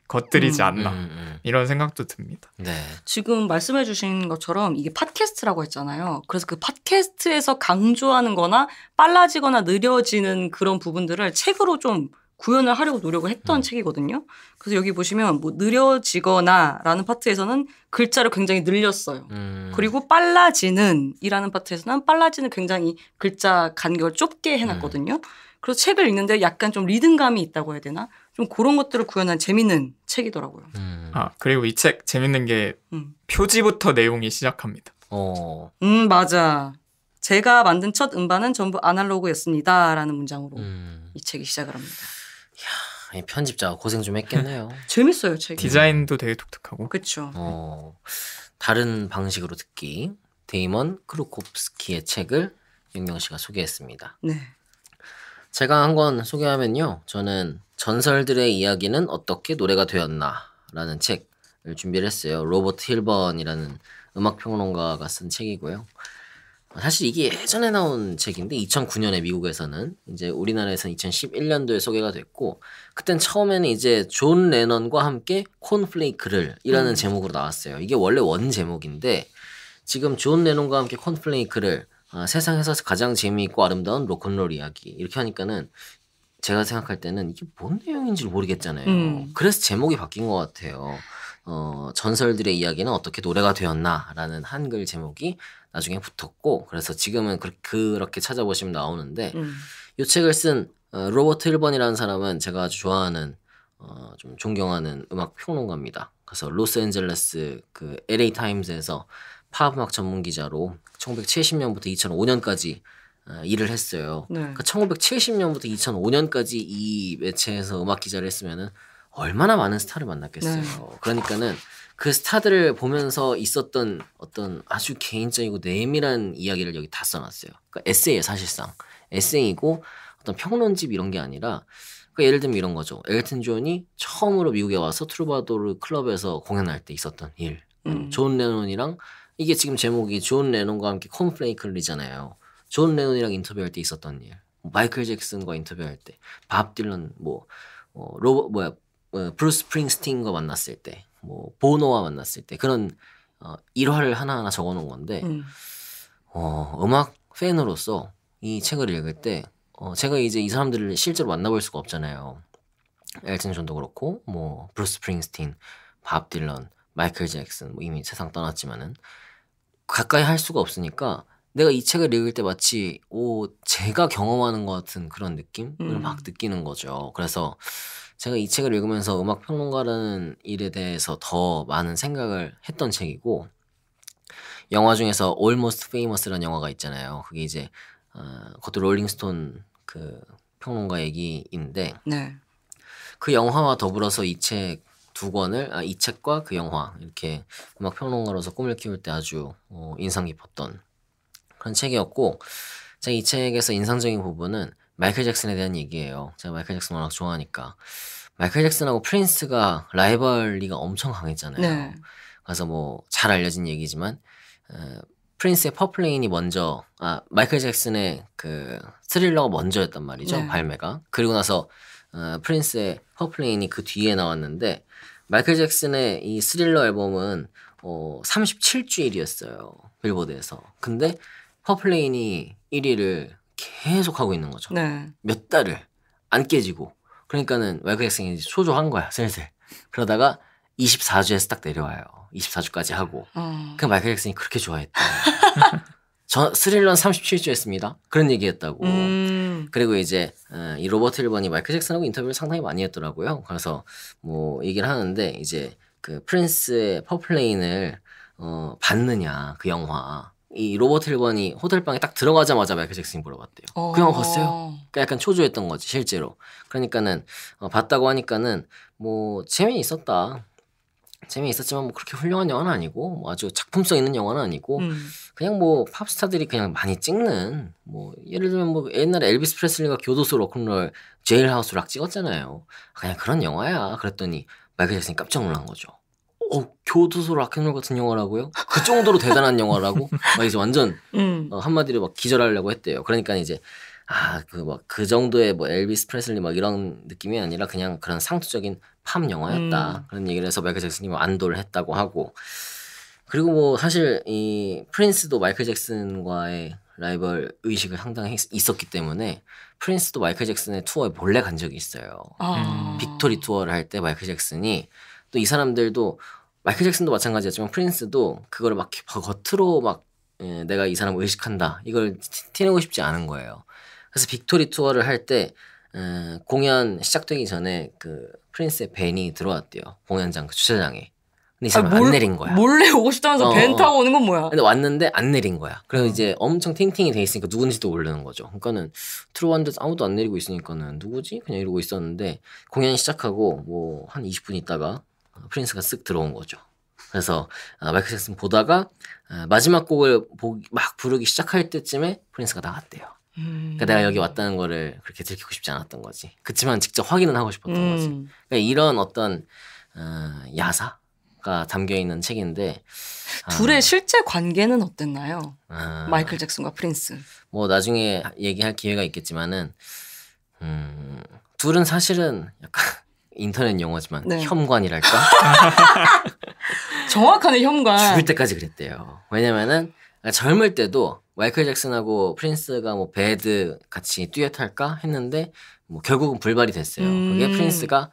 것들이지 않나 이런 생각도 듭니다. 네. 지금 말씀해 주신 것처럼 이게 팟캐스트라고 했잖아요. 그래서 그 팟캐스트에서 강조하는 거나 빨라지거나 느려지는 그런 부분들을 책으로 좀 구현을 하려고 노력을 했던 책이거든요. 그래서 여기 보시면 뭐 느려지거나 라는 파트에서는 글자를 굉장히 늘렸어요. 그리고 빨라지는 이라는 파트에서는 빨라지는 굉장히 글자 간격을 좁게 해놨거든요. 그래서 책을 읽는데 약간 좀 리듬감이 있다고 해야 되나? 좀 그런 것들을 구현한 재밌는 책이더라고요. 아 그리고 이 책 재밌는 게 표지부터 내용이 시작합니다. 맞아. 제가 만든 첫 음반은 전부 아날로그였습니다. 라는 문장으로 이 책이 시작을 합니다. 이 편집자가 고생 좀 했겠네요. 재밌어요 책이. 디자인도 되게 독특하고. 그렇죠. 다른 방식으로 듣기 데이먼 크루콥스키의 책을 윤경 씨가 소개했습니다. 네. 제가 한 권 소개하면요. 저는 전설들의 이야기는 어떻게 노래가 되었나라는 책을 준비를 했어요. 로버트 힐번이라는 음악평론가가 쓴 책이고요. 사실 이게 예전에 나온 책인데 2009년에 미국에서는 이제 우리나라에서는 2011년도에 소개가 됐고 그땐 처음에는 이제 존 레넌과 함께 콘플레이크를 이라는 제목으로 나왔어요. 이게 원래 원 제목인데 지금 존 레논과 함께 콘플레이크를 세상에서 가장 재미있고 아름다운 로큰롤 이야기 이렇게 하니까는 제가 생각할 때는 이게 뭔 내용인지 모르겠잖아요. 그래서 제목이 바뀐 것 같아요. 전설들의 이야기는 어떻게 노래가 되었나라는 한글 제목이 나중에 붙었고 그래서 지금은 그렇게 찾아보시면 나오는데 이 책을 쓴 로버트 힐번이라는 사람은 제가 아주 좋아하는 좀 존경하는 음악 평론가입니다. 그래서 로스앤젤레스 그 LA 타임즈에서 팝 음악 전문 기자로 1970년부터 2005년까지 일을 했어요. 네. 그러니까 1970년부터 2005년까지 이 매체에서 음악 기자를 했으면은 얼마나 많은 스타를 만났겠어요. 네. 그러니까는 그 스타들을 보면서 있었던 어떤 아주 개인적이고 내밀한 이야기를 여기 다 써놨어요. 그러니까 에세이예요, 사실상. 에세이고 어떤 평론집 이런 게 아니라 그러니까 예를 들면 이런 거죠. 엘튼 존이 처음으로 미국에 와서 트루바도르 클럽에서 공연할 때 있었던 일. 존 레논이랑 이게 지금 제목이 존 레논과 함께 콘플레이크를이잖아요. 존 레논이랑 인터뷰할 때 있었던 일. 마이클 잭슨과 인터뷰할 때, 밥 딜런 브루스 스프링스틴과 만났을 때, 보노와 만났을 때 그런 일화를 하나하나 적어놓은 건데 음악 팬으로서 이 책을 읽을 때 제가 이제 이 사람들을 실제로 만나볼 수가 없잖아요. 엘튼 존도 그렇고 브루스 스프링스틴, 밥 딜런, 마이클 잭슨 이미 세상 떠났지만은 가까이 할 수가 없으니까 내가 이 책을 읽을 때 마치 제가 경험하는 것 같은 그런 느낌을 막 느끼는 거죠. 그래서 제가 이 책을 읽으면서 음악 평론가라는 일에 대해서 더 많은 생각을 했던 책이고 영화 중에서 Almost Famous라는 영화가 있잖아요. 그게 이제 그것도 롤링스톤 그 평론가 얘기인데 네. 그 영화와 더불어서 이 책 두 권을 이 책과 그 영화 이렇게 음악 평론가로서 꿈을 키울 때 아주 인상 깊었던 그런 책이었고 제가 이 책에서 인상적인 부분은 마이클 잭슨에 대한 얘기예요. 제가 마이클 잭슨 워낙 좋아하니까 마이클 잭슨하고 프린스가 라이벌리가 엄청 강했잖아요. 네. 그래서 잘 알려진 얘기지만 프린스의 퍼플레인이 먼저 마이클 잭슨의 그 스릴러가 먼저였단 말이죠. 네. 발매가. 그리고 나서 프린스의 퍼플레인이 그 뒤에 나왔는데 마이클 잭슨의 이 스릴러 앨범은 37주일이었어요. 빌보드에서. 근데 퍼플레인이 1위를 계속 하고 있는 거죠. 네. 몇 달을 안 깨지고. 그러니까는 마이클 잭슨이 초조한 거야, 슬슬. 그러다가 24주에서 딱 내려와요. 24주까지 하고. 그 마이클 잭슨이 그렇게 좋아했대. 저 스릴러는 37주 했습니다. 그런 얘기했다고. 그리고 이제 이 로버트 힐번이 마이클 잭슨하고 인터뷰를 상당히 많이 했더라고요. 그래서 얘기를 하는데 이제 그 프린스의 퍼플레인을 봤느냐 그 영화. 이 로버트 힐번이 호텔방에 딱 들어가자마자 마이클 잭슨이 물어봤대요. 그 영화 봤어요? 그러니까 약간 초조했던 거지 실제로. 그러니까는 봤다고 하니까는 재미있었다. 재미있었지만 그렇게 훌륭한 영화는 아니고 아주 작품성 있는 영화는 아니고 그냥 팝스타들이 그냥 많이 찍는 예를 들면 옛날에 엘비스 프레슬리가 교도소 로큰롤 제일하우스 락 찍었잖아요. 그냥 그런 영화야. 그랬더니 마이클 잭슨이 깜짝 놀란 거죠. 교도소 락앤롤 같은 영화라고요? 그 정도로 대단한 영화라고? 막 이제 완전 한마디로 막 기절하려고 했대요. 그러니까 이제 그 정도의 엘비스 프레슬리 이런 느낌이 아니라 그냥 그런 상투적인 팝 영화였다. 그런 얘기를 해서 마이클 잭슨이 안도를 했다고 하고. 그리고 사실 이 프린스도 마이클 잭슨과의 라이벌 의식을 상당히 있었기 때문에 프린스도 마이클 잭슨의 투어에 몰래 간 적이 있어요. 빅토리 투어를 할 때 마이클 잭슨이 또 이 사람들도 마이클 잭슨도 마찬가지였지만 프린스도 그거를 겉으로 내가 이 사람을 의식한다. 이걸 티내고 싶지 않은 거예요. 그래서 빅토리 투어를 할 때 공연 시작되기 전에 그 프린스의 밴이 들어왔대요. 공연장 그 주차장에. 근데 이 사람은 안 내린 거야. 몰래 오고 싶다면서 벤 타고 오는 건 뭐야? 근데 왔는데 안 내린 거야. 그래서 이제 엄청 팅팅이 돼 있으니까 누군지도 모르는 거죠. 그러니까는 들어왔는데 아무도 안 내리고 있으니까는 누구지? 그냥 이러고 있었는데 공연이 시작하고 뭐 한 20분 있다가 프린스가 쓱 들어온 거죠. 그래서 마이클 잭슨 보다가 마지막 곡을 막 부르기 시작할 때쯤에 프린스가 나갔대요. 그러니까 내가 여기 왔다는 거를 그렇게 들키고 싶지 않았던 거지. 그치만 직접 확인은 하고 싶었던 거지. 그러니까 이런 어떤 야사가 담겨있는 책인데 둘의 실제 관계는 어땠나요? 마이클 잭슨과 프린스. 뭐 나중에 얘기할 기회가 있겠지만은 둘은 사실은 약간 인터넷 용어지만 네. 혐관이랄까? 정확하네, 혐관. 죽을 때까지 그랬대요. 왜냐면은 젊을 때도 마이클 잭슨하고 프린스가 뭐 배드 같이 듀엣할까 했는데 뭐 결국은 불발이 됐어요. 그게 프린스가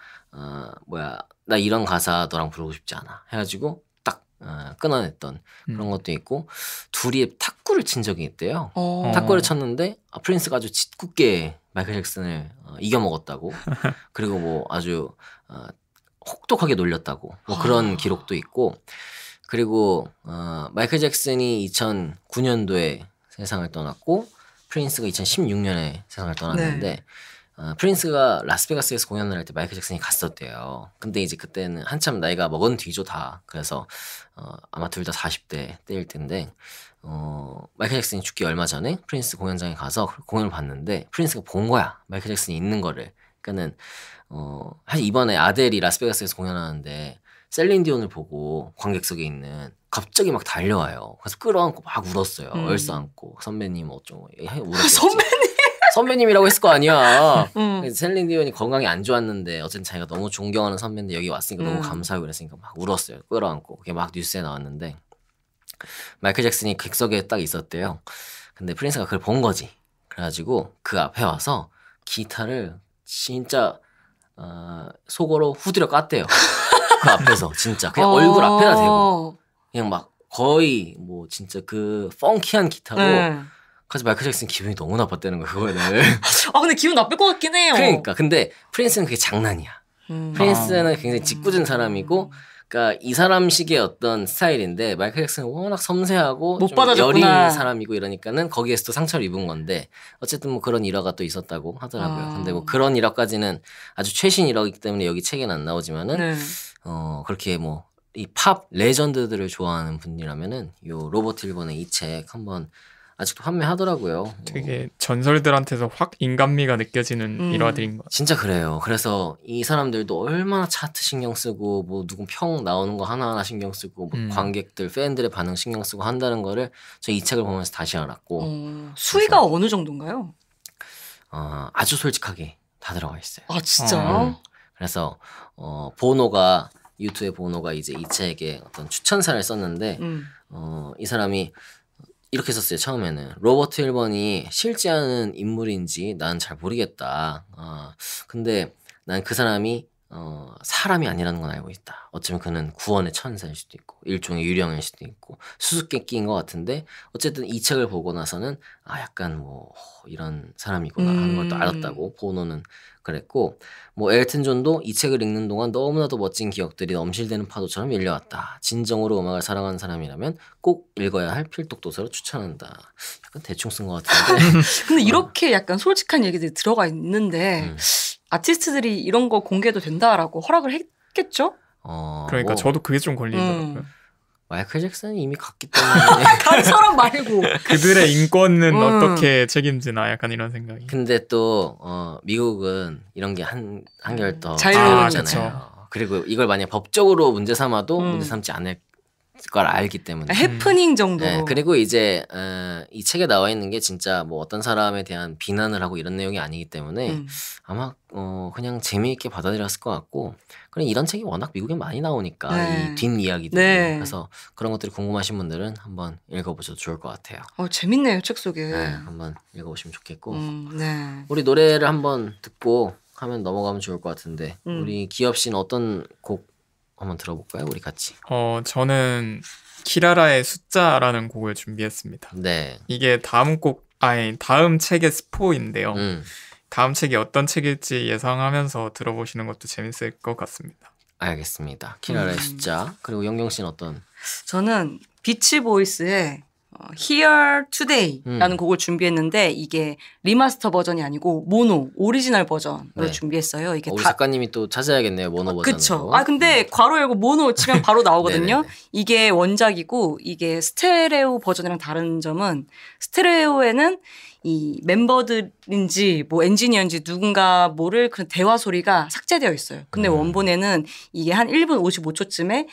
나 이런 가사 너랑 부르고 싶지 않아 해가지고 딱 끊어냈던 그런 것도 있고 둘이 탁구를 친 적이 있대요. 탁구를 쳤는데 프린스가 아주 짓궂게 마이클 잭슨을 이겨먹었다고 그리고 뭐 아주 혹독하게 놀렸다고 뭐 그런 기록도 있고 그리고 마이클 잭슨이 2009년도에 세상을 떠났고 프린스가 2016년에 세상을 떠났는데 프린스가 라스베가스에서 공연을 할 때 마이클 잭슨이 갔었대요. 근데 이제 그때는 한참 나이가 먹은 뒤죠 다. 그래서 아마 둘 다 40대 때일 텐데 마이클 잭슨이 죽기 얼마 전에 프린스 공연장에 가서 공연을 봤는데 프린스가 본 거야. 마이클 잭슨이 있는 거를. 그러니까는 사실 이번에 아델이 라스베가스에서 공연하는데 셀린 디온을 보고 관객석에 있는 갑자기 막 달려와요. 그래서 끌어안고 막 울었어요. 얼싸안고 선배님 어쩌고 울었겠지. 선배님이라고 했을 거 아니야. 셀린 디온이 건강이 안 좋았는데 어쨌든 자기가 너무 존경하는 선배인데 여기 왔으니까 너무 감사하고 그랬으니까 막 울었어요. 끌어안고 그게 막 뉴스에 나왔는데 마이클 잭슨이 객석에 딱 있었대요. 근데 프린스가 그걸 본 거지. 그래가지고 그 앞에 와서 기타를 진짜 속으로 후드려 깠대요. 그 앞에서 진짜 그냥 얼굴 앞에다 대고 그냥 막 거의 뭐 진짜 그 펑키한 기타로 그래서 마이클 잭슨 기분이 너무 나빴다는 거야 그거는. 근데 기분 나쁠 것 같긴 해요. 그러니까 근데 프린스는 그게 장난이야. 프린스는 굉장히 짓궂은 사람이고 그러니까 이 사람식의 어떤 스타일인데 마이클 잭슨은 워낙 섬세하고 못 좀 받아줬구나. 여린 사람이고 이러니까는 거기에서 또 상처를 입은 건데 어쨌든 뭐 그런 일화가 또 있었다고 하더라고요. 근데 뭐 그런 일화까지는 아주 최신 일화이기 때문에 여기 책에는 안 나오지만은 그렇게 뭐 이 팝 레전드들을 좋아하는 분이라면은 요 로버트 일본의 이 책 한번 아직도 판매하더라고요. 되게 전설들한테서 확 인간미가 느껴지는 일화들인 것 같아요. 진짜 그래요. 그래서 이 사람들도 얼마나 차트 신경 쓰고 뭐 누군 평 나오는 거 하나하나 신경 쓰고 뭐 관객들 팬들의 반응 신경 쓰고 한다는 거를 저 이 책을 보면서 다시 알았고 수위가 어느 정도인가요? 아주 솔직하게 다 들어가 있어요. 아 진짜요? 그래서 보노가 유튜브의 보노가 이제 이 책에 어떤 추천사를 썼는데 이 사람이 이렇게 썼어요. 처음에는 로버트 일번이 실제하는 인물인지 난 잘 모르겠다. 근데 난 그 사람이 사람이 아니라는 건 알고 있다. 어쩌면 그는 구원의 천사일 수도 있고 일종의 유령일 수도 있고 수수께끼인 것 같은데 어쨌든 이 책을 보고 나서는 약간 뭐 이런 사람이구나 하는 걸 또 알았다고 보노는 그랬고 뭐 엘튼 존도 이 책을 읽는 동안 너무나도 멋진 기억들이 넘실대는 파도처럼 밀려왔다. 진정으로 음악을 사랑하는 사람이라면 꼭 읽어야 할 필독 도서로 추천한다. 약간 대충 쓴 것 같은데 근데 이렇게 약간 솔직한 얘기들이 들어가 있는데 아티스트들이 이런 거 공개도 된다라고 허락을 했겠죠? 그러니까 뭐, 저도 그게 좀 걸리더라고요. 마이클 잭슨이 이미 갔기 때문에 다른 사람 말고 그들의 인권은 어떻게 책임지나 약간 이런 생각이. 근데 또 미국은 이런 게 한결 더 자유롭잖아요. 자유롭잖아요. 그리고 이걸 만약 법적으로 문제 삼아도 문제 삼지 않을 걸 알기 때문에 해프닝 정도. 네, 그리고 이제 이 책에 나와 있는 게 진짜 뭐 어떤 사람에 대한 비난을 하고 이런 내용이 아니기 때문에 아마 그냥 재미있게 받아들였을 것 같고 그냥 이런 책이 워낙 미국에 많이 나오니까 이 뒷이야기들 그래서 그런 것들이 궁금하신 분들은 한번 읽어보셔도 좋을 것 같아요. 재밌네요 책 속에. 네, 한번 읽어보시면 좋겠고 네. 우리 노래를 한번 듣고 하면 넘어가면 좋을 것 같은데 우리 기엽 씨는 어떤 곡 한번 들어볼까요? 우리 같이. 저는 키라라의 숫자라는 곡을 준비했습니다. 네. 이게 다음 책의 스포인데요. 다음 책이 어떤 책일지 예상하면서 들어보시는 것도 재밌을 것 같습니다. 알겠습니다. 키라라의 숫자. 그리고 영경 씨는 어떤? 저는 비치 보이스의 Here Today라는 곡을 준비했는데 이게 리마스터 버전이 아니고 모노 오리지널 버전으로 네. 준비했어요. 이게 우리 다 작가님이 또 찾아야겠네요. 모노 버전으로. 그쵸. 아 근데 괄호 열고 모노 치면 바로 나오거든요. 네네네. 이게 원작이고 이게 스테레오 버전이랑 다른 점은 스테레오에는 이 멤버들인지 뭐 엔지니어인지 누군가 모를 그런 대화 소리가 삭제되어 있어요. 근데 원본에는 이게 한 1분 55초쯤에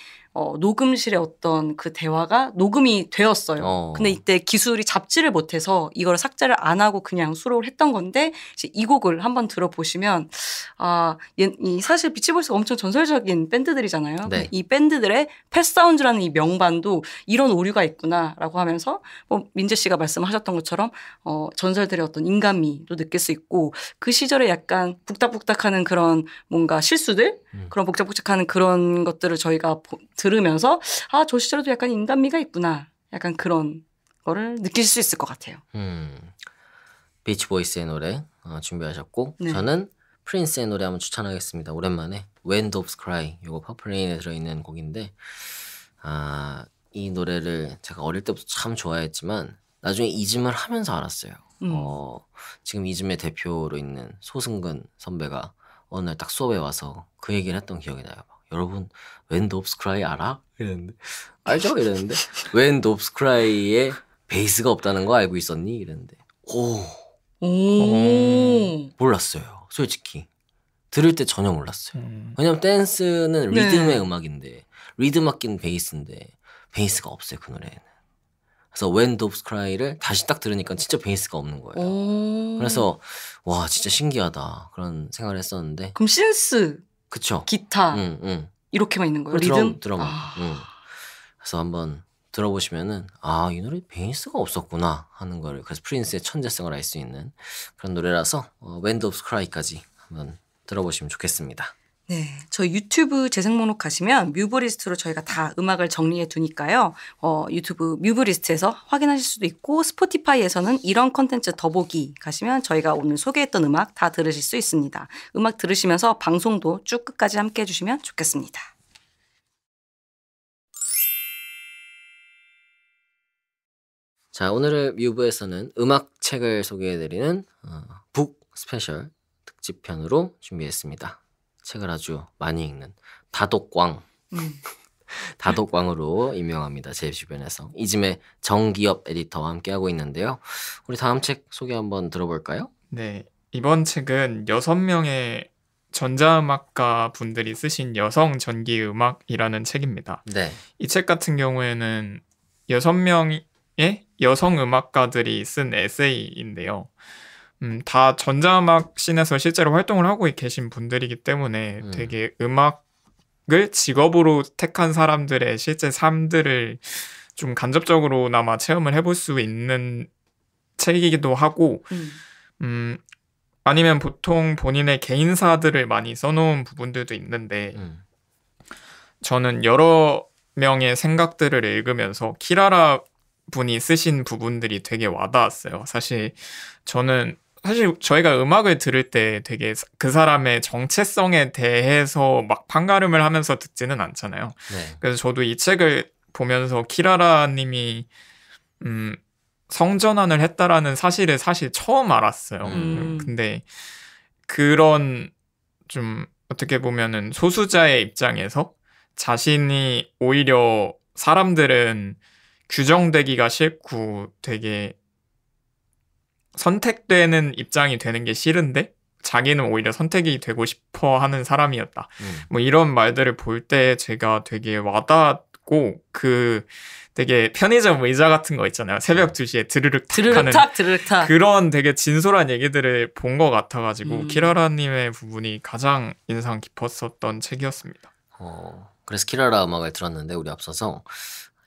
녹음실에 어떤 그 대화가 녹음이 되었어요. 근데 이때 기술이 잡지를 못해서 이걸 삭제를 안 하고 그냥 수록을 했던 건데 이제 이 곡을 한번 들어보시면 이 사실 비치보이스가 엄청 전설적인 밴드들이잖아요. 네. 근데 이 밴드들의 펫사운드라는 이 명반도 이런 오류가 있구나라고 하면서 뭐 민재 씨가 말씀하셨던 것처럼 전설들의 어떤 인간미도 느낄 수 있고 그 시절에 약간 북닥북닥하는 그런 뭔가 실수들 그런 복작복작하는 그런 것들을 저희가 들으면서 저 시절에도 약간 인간미가 있구나 약간 그런 거를 느낄 수 있을 것 같아요. 비치보이스의 노래 준비하셨고 네. 저는 프린스의 노래 한번 추천하겠습니다. 오랜만에 When Doves Cry 이거 퍼플레인에 들어있는 곡인데 이 노래를 제가 어릴 때부터 참 좋아했지만 나중에 이즘을 하면서 알았어요. 지금 이즘의 대표로 있는 소승근 선배가 어느 날 딱 수업에 와서 그 얘기를 했던 기억이 나요. 여러분 When Doves Cry 알아? 이랬는데 알죠? 이랬는데 When Doves Cry에 베이스가 없다는 거 알고 있었니? 이랬는데 몰랐어요. 솔직히 들을 때 전혀 몰랐어요. 왜냐면 댄스는 리듬의 음악인데 리듬 악기는 베이스인데 베이스가 없어요. 그 노래에는. 그래서 When Doves Cry를 다시 딱 들으니까 진짜 베이스가 없는 거예요. 그래서 와 진짜 신기하다 그런 생각을 했었는데 그럼 신스, 그쵸? 기타 이렇게만 있는 거예요? 리듬? 드럼. 그래서 한번 들어보시면은 이 노래 베이스가 없었구나 하는 거를 그래서 프린스의 천재성을 알 수 있는 그런 노래라서 When Doves Cry까지 한번 들어보시면 좋겠습니다. 네, 저희 유튜브 재생 목록 가시면 뮤브리스트로 저희가 다 음악을 정리해 두니까요. 유튜브 뮤브리스트에서 확인하실 수도 있고 스포티파이에서는 이런 컨텐츠 더보기 가시면 저희가 오늘 소개했던 음악 다 들으실 수 있습니다. 음악 들으시면서 방송도 쭉 끝까지 함께 해주시면 좋겠습니다. 자, 오늘 뮤브에서는 음악책을 소개해드리는 북 스페셜 특집편으로 준비했습니다. 책을 아주 많이 읽는 다독광 다독광으로 임명합니다. 제 주변에서 이즘의 정기엽 에디터와 함께하고 있는데요. 우리 다음 책 소개 한번 들어볼까요? 네, 이번 책은 6명의 전자음악가 분들이 쓰신 여성 전기음악이라는 책입니다. 네. 이 책 같은 경우에는 6명의 여성 음악가들이 쓴 에세이인데요. 다 전자음악 씬에서 실제로 활동을 하고 계신 분들이기 때문에 되게 음악을 직업으로 택한 사람들의 실제 삶들을 좀 간접적으로나마 체험을 해볼 수 있는 책이기도 하고 아니면 보통 본인의 개인사들을 많이 써놓은 부분들도 있는데 저는 여러 명의 생각들을 읽으면서 키라라 분이 쓰신 부분들이 되게 와닿았어요. 사실 저희가 음악을 들을 때 되게 그 사람의 정체성에 대해서 막 판가름을 하면서 듣지는 않잖아요. 네. 그래서 저도 이 책을 보면서 키라라 님이 성전환을 했다라는 사실을 사실 처음 알았어요. 근데 그런 좀 어떻게 보면은 소수자의 입장에서 자신이 오히려 사람들은 규정되기가 싫고 되게 선택되는 입장이 되는 게 싫은데 자기는 오히려 선택이 되고 싶어 하는 사람이었다. 뭐 이런 말들을 볼 때 제가 되게 와닿고 그 되게 편의점 의자 같은 거 있잖아요. 새벽 2시에 드르륵 탁 하는 드르륵 탁 그런 되게 진솔한 얘기들을 본 것 같아가지고 키라라님의 부분이 가장 인상 깊었었던 책이었습니다. 그래서 키라라 음악을 들었는데 우리 앞서서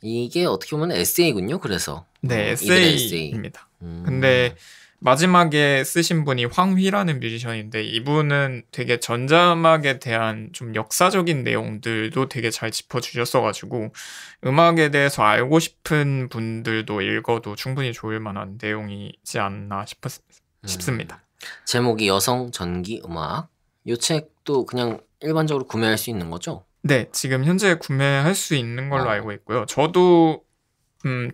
이게 어떻게 보면 에세이군요. 그래서 네, 이들의 에세이입니다. 근데 마지막에 쓰신 분이 황휘라는 뮤지션인데 이분은 되게 전자음악에 대한 좀 역사적인 내용들도 되게 잘 짚어주셨어가지고 음악에 대해서 알고 싶은 분들도 읽어도 충분히 좋을 만한 내용이지 않나 싶습니다. 제목이 여성 전기 음악. 이 책도 그냥 일반적으로 구매할 수 있는 거죠? 네, 지금 현재 구매할 수 있는 걸로 어. 알고 있고요. 저도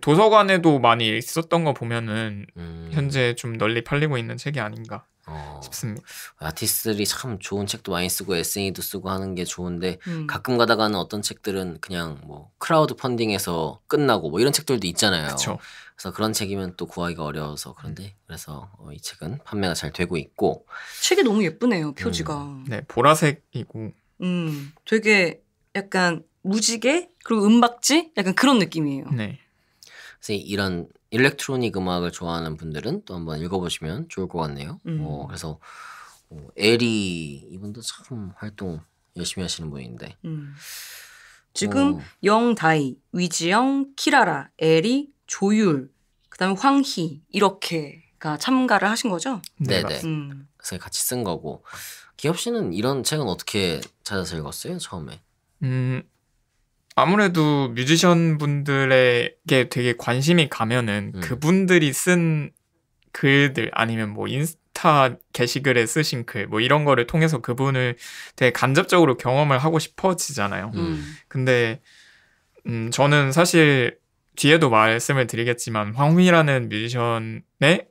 도서관에도 많이 있었던 거 보면은 현재 좀 널리 팔리고 있는 책이 아닌가 싶습니다. 아티스트들이 참 좋은 책도 많이 쓰고 에세이도 쓰고 하는 게 좋은데 음. 가끔 가다가는 어떤 책들은 그냥 뭐 크라우드 펀딩에서 끝나고 뭐 이런 책들도 있잖아요. 그렇죠. 그래서 그런 책이면 또 구하기가 어려워서 그런데 그래서 이 책은 판매가 잘 되고 있고 책이 너무 예쁘네요. 표지가. 네, 보라색이고 되게 약간 무지개 그리고 은박지 약간 그런 느낌이에요. 네. 그래서 이런 일렉트로닉 음악을 좋아하는 분들은 또 한번 읽어보시면 좋을 것 같네요. 그래서 에리 이분도 참 활동 열심히 하시는 분인데 지금 영다이, 위지영, 키라라, 에리, 조율, 그다음에 황희 이렇게가 참가를 하신 거죠? 네, 네네. 그래서 같이 쓴 거고 기엽 씨는 이런 책은 어떻게 찾아서 읽었어요 처음에? 아무래도 뮤지션 분들에게 되게 관심이 가면은 그분들이 쓴 글들 아니면 뭐 인스타 게시글에 쓰신 글 뭐 이런 거를 통해서 그분을 되게 간접적으로 경험을 하고 싶어지잖아요. 근데 저는 사실 뒤에도 말씀을 드리겠지만 황휘라는 뮤지션의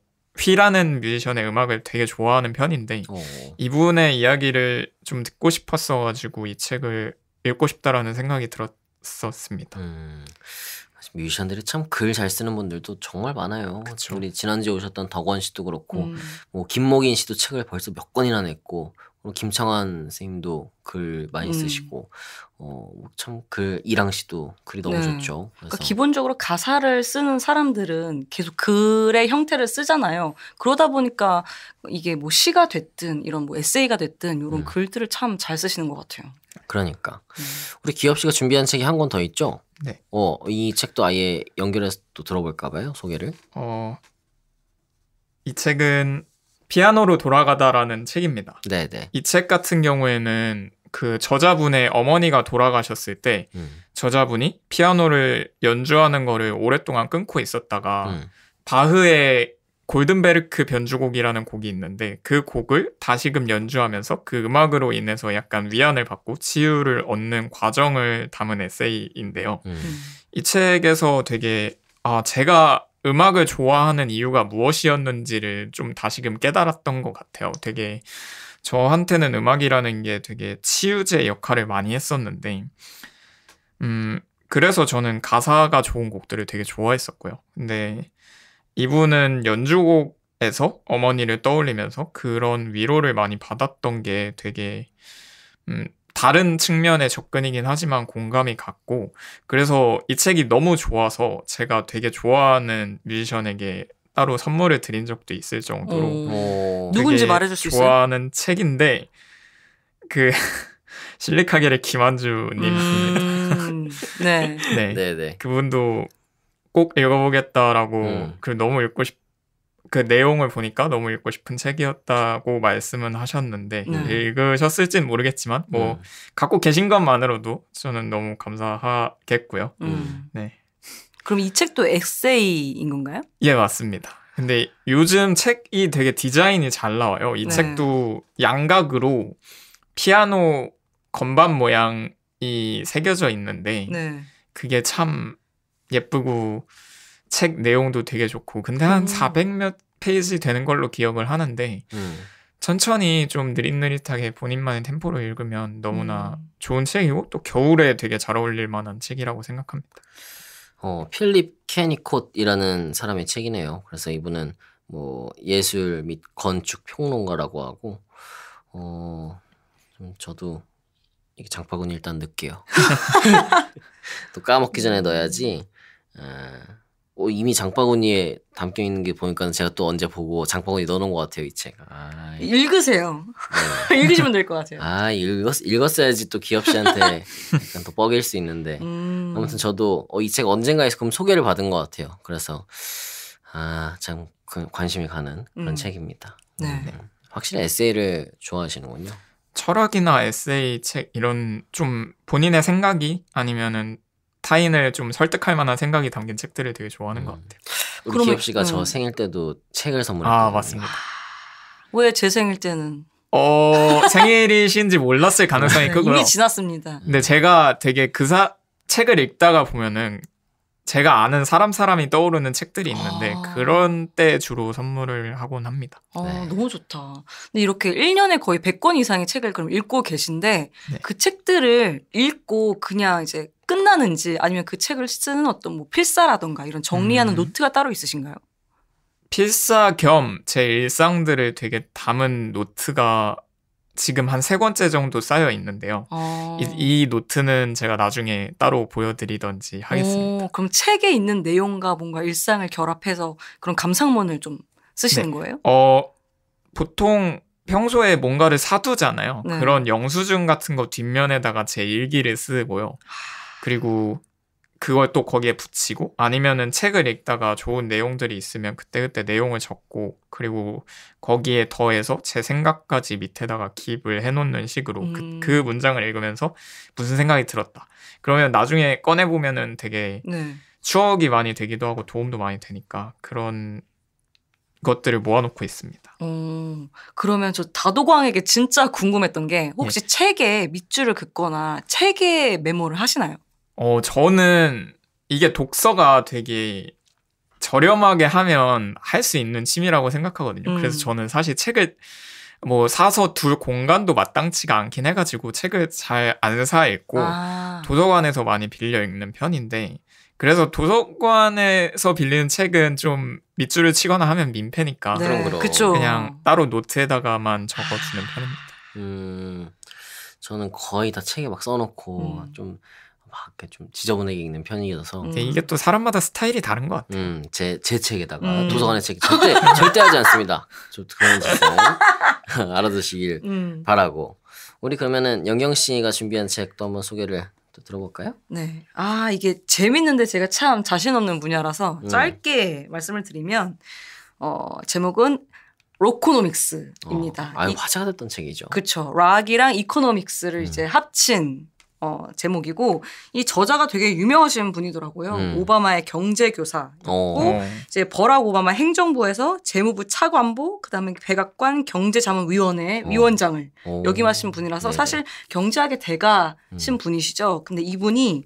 음악을 되게 좋아하는 편인데 이분의 이야기를 좀 듣고 싶었어가지고 이 책을 읽고 싶다라는 생각이 들었었습니다. 뮤지션들이 참 글 잘 쓰는 분들도 정말 많아요. 그쵸. 우리 지난주에 오셨던 덕원 씨도 그렇고 뭐 김목인 씨도 책을 벌써 몇 권이나 냈고 그리고 김창완 선생님도 글 많이 쓰시고 참 글 이랑 씨도 글이 너무 네. 좋죠. 그러니까 기본적으로 가사를 쓰는 사람들은 계속 글의 형태를 쓰잖아요. 그러다 보니까 이게 뭐 시가 됐든 이런 뭐 에세이가 됐든 이런 글들을 참 잘 쓰시는 것 같아요. 그러니까 우리 기엽 씨가 준비한 책이 한 권 더 있죠? 네. 이 책도 아예 연결해서 또 들어볼까 봐요. 소개를. 이 책은 피아노로 돌아가다라는 책입니다. 네네. 이 책 같은 경우에는 그 저자분의 어머니가 돌아가셨을 때 저자분이 피아노를 연주하는 거를 오랫동안 끊고 있었다가 바흐의 골든베르크 변주곡이라는 곡이 있는데 그 곡을 다시금 연주하면서 그 음악으로 인해서 약간 위안을 받고 치유를 얻는 과정을 담은 에세이인데요. 이 책에서 되게 제가 음악을 좋아하는 이유가 무엇이었는지를 좀 다시금 깨달았던 것 같아요. 되게 저한테는 음악이라는 게 되게 치유제 역할을 많이 했었는데 그래서 저는 가사가 좋은 곡들을 되게 좋아했었고요. 근데 이분은 연주곡에서 어머니를 떠올리면서 그런 위로를 많이 받았던 게 되게 다른 측면의 접근이긴 하지만 공감이 갔고 그래서 이 책이 너무 좋아서 제가 되게 좋아하는 뮤지션에게 따로 선물을 드린 적도 있을 정도로 누군지 말해줄 수 있어요? 좋아하는 책인데 그 실리카겔의 김한주님입니다. 네. 네네. 그분도 꼭 읽어보겠다라고 너무 그 내용을 보니까 너무 읽고 싶은 책이었다고 말씀은 하셨는데 읽으셨을진 모르겠지만 뭐 갖고 계신 것만으로도 저는 너무 감사하겠고요. 네. 그럼 이 책도 에세이인 건가요? 예, 맞습니다. 근데 요즘 책이 되게 디자인이 잘 나와요. 이 네. 책도 양각으로 피아노 건반 모양이 새겨져 있는데 네. 그게 참 예쁘고 책 내용도 되게 좋고 근데 한 400몇 페이지 되는 걸로 기억을 하는데 천천히 좀 느릿느릿하게 본인만의 템포로 읽으면 너무나 좋은 책이고 또 겨울에 되게 잘 어울릴 만한 책이라고 생각합니다. 필립 케니콧이라는 사람의 책이네요. 그래서 이분은 뭐 예술 및 건축 평론가라고 하고 좀 저도 이게 장바구니 일단 넣을게요. 또 까먹기 전에 넣어야지. 이미 장바구니에 담겨 있는 게 보니까 제가 또 언제 보고 장바구니 넣어놓은 것 같아요, 이 책. 읽으세요. 네. 읽으시면 될 것 같아요. 읽었어야지 또 기엽 씨한테 약간 더 뻐길 수 있는데. 아무튼 저도 이 책 언젠가에서 그럼 소개를 받은 것 같아요. 그래서 참 관심이 가는 그런 책입니다. 네. 확실히 에세이를 좋아하시는군요. 철학이나 에세이 책 이런 좀 본인의 생각이 아니면은 타인을 좀 설득할 만한 생각이 담긴 책들을 되게 좋아하는 것 같아요. 우리 기엽 씨가 저 생일 때도 책을 선물했거든요. 맞습니다. 왜 제 생일 때는 생일이신지 몰랐을 가능성이 네, 크고요. 이미 지났습니다. 근데 제가 되게 책을 읽다가 보면은 제가 아는 사람이 떠오르는 책들이 있는데 그런 때 주로 선물을 하곤 합니다. 네. 너무 좋다. 근데 이렇게 1년에 거의 100권 이상의 책을 그럼 읽고 계신데 네. 그 책들을 읽고 그냥 이제 끝나는지 아니면 그 책을 쓰는 어떤 뭐 필사라던가 이런 정리하는 노트가 따로 있으신가요? 필사 겸 제 일상들을 되게 담은 노트가 지금 한 3권째 정도 쌓여 있는데요. 이 노트는 제가 나중에 따로 보여드리던지 하겠습니다. 그럼 책에 있는 내용과 뭔가 일상을 결합해서 그런 감상문을 좀 쓰시는 네. 거예요? 보통 평소에 뭔가를 사두잖아요. 네. 그런 영수증 같은 거 뒷면에다가 제 일기를 쓰고요. 그리고 그걸 또 거기에 붙이고 아니면은 책을 읽다가 좋은 내용들이 있으면 그때그때 내용을 적고 그리고 거기에 더해서 제 생각까지 밑에다가 기입을 해놓는 식으로 그 문장을 읽으면서 무슨 생각이 들었다. 그러면 나중에 꺼내보면은 되게 네. 추억이 많이 되기도 하고 도움도 많이 되니까 그런 것들을 모아놓고 있습니다. 그러면 저 다도광에게 진짜 궁금했던 게 혹시 책에 밑줄을 긋거나 책에 메모를 하시나요? 저는 이게 독서가 되게 저렴하게 하면 할 수 있는 취미라고 생각하거든요. 그래서 저는 사실 책을 뭐 사서 둘 공간도 마땅치가 않긴 해가지고 책을 잘 안 사 읽고 도서관에서 많이 빌려 읽는 편인데 그래서 도서관에서 빌리는 책은 좀 밑줄을 치거나 하면 민폐니까 그럼. 그쵸. 그냥 따로 노트에다가만 적어주는 편입니다. 저는 거의 다 책에 막 써놓고 좀 막 이렇게 좀 지저분하게 읽는 편이어서 이게 또 사람마다 스타일이 다른 것 같아요. 제 책에다가 도서관의 책 절대 하지 않습니다. 좀 그런 짓은 알아두시길 바라고. 우리 그러면은 영경 씨가 준비한 책도 한번 소개를 또 들어볼까요? 네. 이게 재밌는데 제가 참 자신 없는 분야라서 짧게 말씀을 드리면 제목은 로코노믹스입니다. 화제가 됐던 책이죠. 그렇죠. 락이랑 이코노믹스를 이제 합친 제목이고 이 저자가 되게 유명하신 분이더라고요. 오바마의 경제교사였고 이제 버락 오바마 행정부에서 재무부 차관보 그다음에 백악관 경제자문위원회 위원장을 역임하신 분이라서 사실 경제학의 대가신 분이시죠. 근데 이분이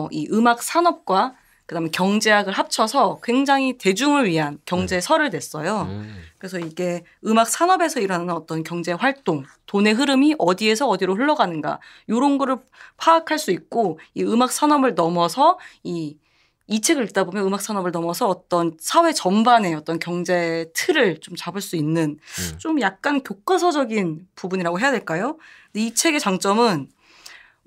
이 음악 산업과 그다음에 경제학을 합쳐서 굉장히 대중을 위한 경제서를 냈어요. 그래서 이게 음악 산업에서 일어나는 어떤 경제 활동, 돈의 흐름이 어디에서 어디로 흘러가는가 이런 거를 파악할 수 있고 이 음악 산업을 넘어서 이 책을 읽다 보면 음악 산업을 넘어서 어떤 사회 전반의 어떤 경제 틀을 좀 잡을 수 있는 좀 약간 교과서적인 부분이라고 해야 될까요? 근데 이 책의 장점은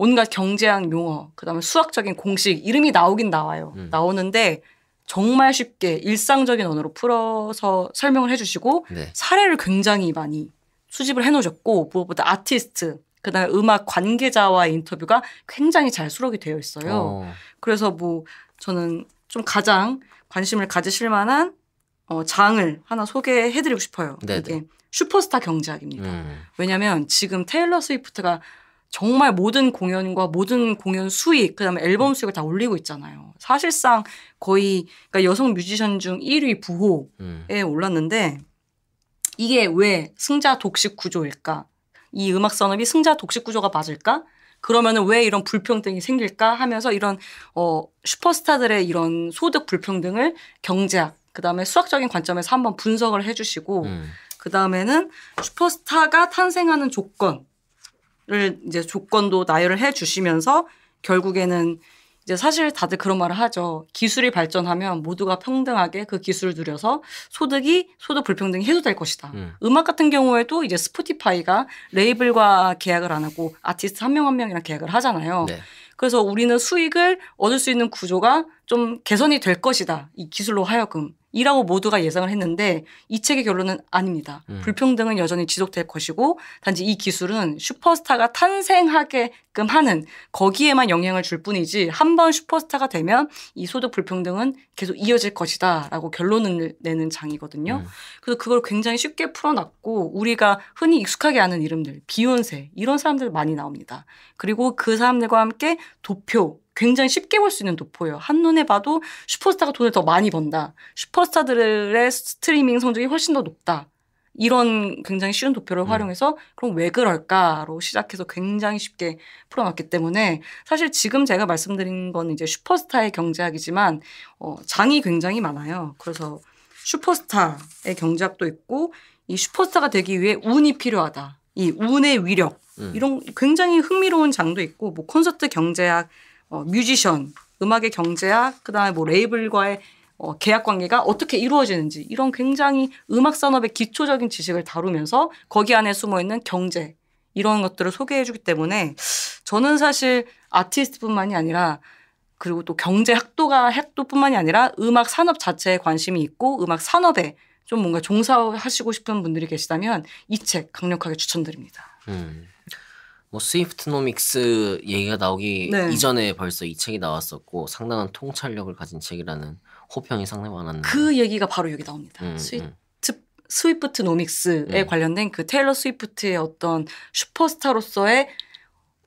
온갖 경제학 용어, 그다음에 수학적인 공식 이름이 나오긴 나와요. 나오는데 정말 쉽게 일상적인 언어로 풀어서 설명을 해주시고 사례를 굉장히 많이 수집을 해놓으셨고 무엇보다 아티스트, 그다음에 음악 관계자와의 인터뷰가 굉장히 잘 수록이 되어 있어요. 그래서 뭐 저는 좀 가장 관심을 가지실 만한 장을 하나 소개해드리고 싶어요. 이게 슈퍼스타 경제학입니다. 왜냐하면 지금 테일러 스위프트가 정말 모든 공연과 모든 공연 수익, 그다음에 앨범 수익을 다 올리고 있잖아요. 사실상 거의 그러니까 여성 뮤지션 중 1위 부호에 올랐는데 이게 왜 승자 독식 구조일까? 이 음악 산업이 승자 독식 구조가 맞을까? 그러면은 왜 이런 불평등이 생길까 하면서 이런 슈퍼스타들의 이런 소득 불평등을 경제학, 그다음에 수학적인 관점에서 한번 분석을 해주시고 그다음에는 슈퍼스타가 탄생하는 조건을 이제 조건도 나열을 해주시면서 결국에는 이제 사실 다들 그런 말을 하죠. 기술이 발전하면 모두가 평등하게 그 기술을 누려서 소득 불평등이 해소될 것이다. 음악 같은 경우에도 이제 스포티파이가 레이블과 계약을 안 하고 아티스트 한 명 한 명이랑 계약을 하잖아요. 네. 그래서 우리는 수익을 얻을 수 있는 구조가 좀 개선이 될 것이다. 이 기술로 하여금. 이라고 모두가 예상을 했는데 이 책의 결론은 아닙니다. 불평등은 여전히 지속될 것이고 단지 이 기술은 슈퍼스타가 탄생하게끔 하는 거기에만 영향을 줄 뿐이지 한 번 슈퍼스타가 되면 이 소득 불평등은 계속 이어질 것이다 라고 결론을 내는 장이거든요. 그래서 그걸 굉장히 쉽게 풀어놨고 우리가 흔히 익숙하게 아는 이름들 비욘세 이런 사람들 많이 나옵니다. 그리고 그 사람들과 함께 도표 굉장히 쉽게 볼 수 있는 도포예요. 한눈에 봐도 슈퍼스타가 돈을 더 많이 번다. 슈퍼스타들의 스트리밍 성적이 훨씬 더 높다. 이런 굉장히 쉬운 도표를 활용해서 그럼 왜 그럴까로 시작해서 굉장히 쉽게 풀어놨기 때문에 사실 지금 제가 말씀드린 건 이제 슈퍼스타의 경제학이지만 장이 굉장히 많아요. 그래서 슈퍼스타의 경제학도 있고 이 슈퍼스타가 되기 위해 운이 필요하다. 이 운의 위력 이런 굉장히 흥미로운 장도 있고 뭐 콘서트 경제학, 뮤지션, 음악의 경제학, 그다음에 뭐 레이블과의 계약 관계가 어떻게 이루어지는지 이런 굉장히 음악 산업의 기초적인 지식을 다루면서 거기 안에 숨어 있는 경제 이런 것들을 소개해 주기 때문에 저는 사실 아티스트뿐만이 아니라 그리고 또 경제 학도뿐만이 아니라 음악 산업 자체에 관심이 있고 음악 산업에 좀 뭔가 종사하시고 싶은 분들이 계시다면 이 책 강력하게 추천드립니다. 뭐 스위프트노믹스 얘기가 나오기 네. 이전에 벌써 이 책이 나왔었고 상당한 통찰력을 가진 책이라는 호평이 상당히 많았는데 그 얘기가 바로 여기 나옵니다. 스위프트노믹스에 관련된 그 테일러 스위프트의 어떤 슈퍼스타로서의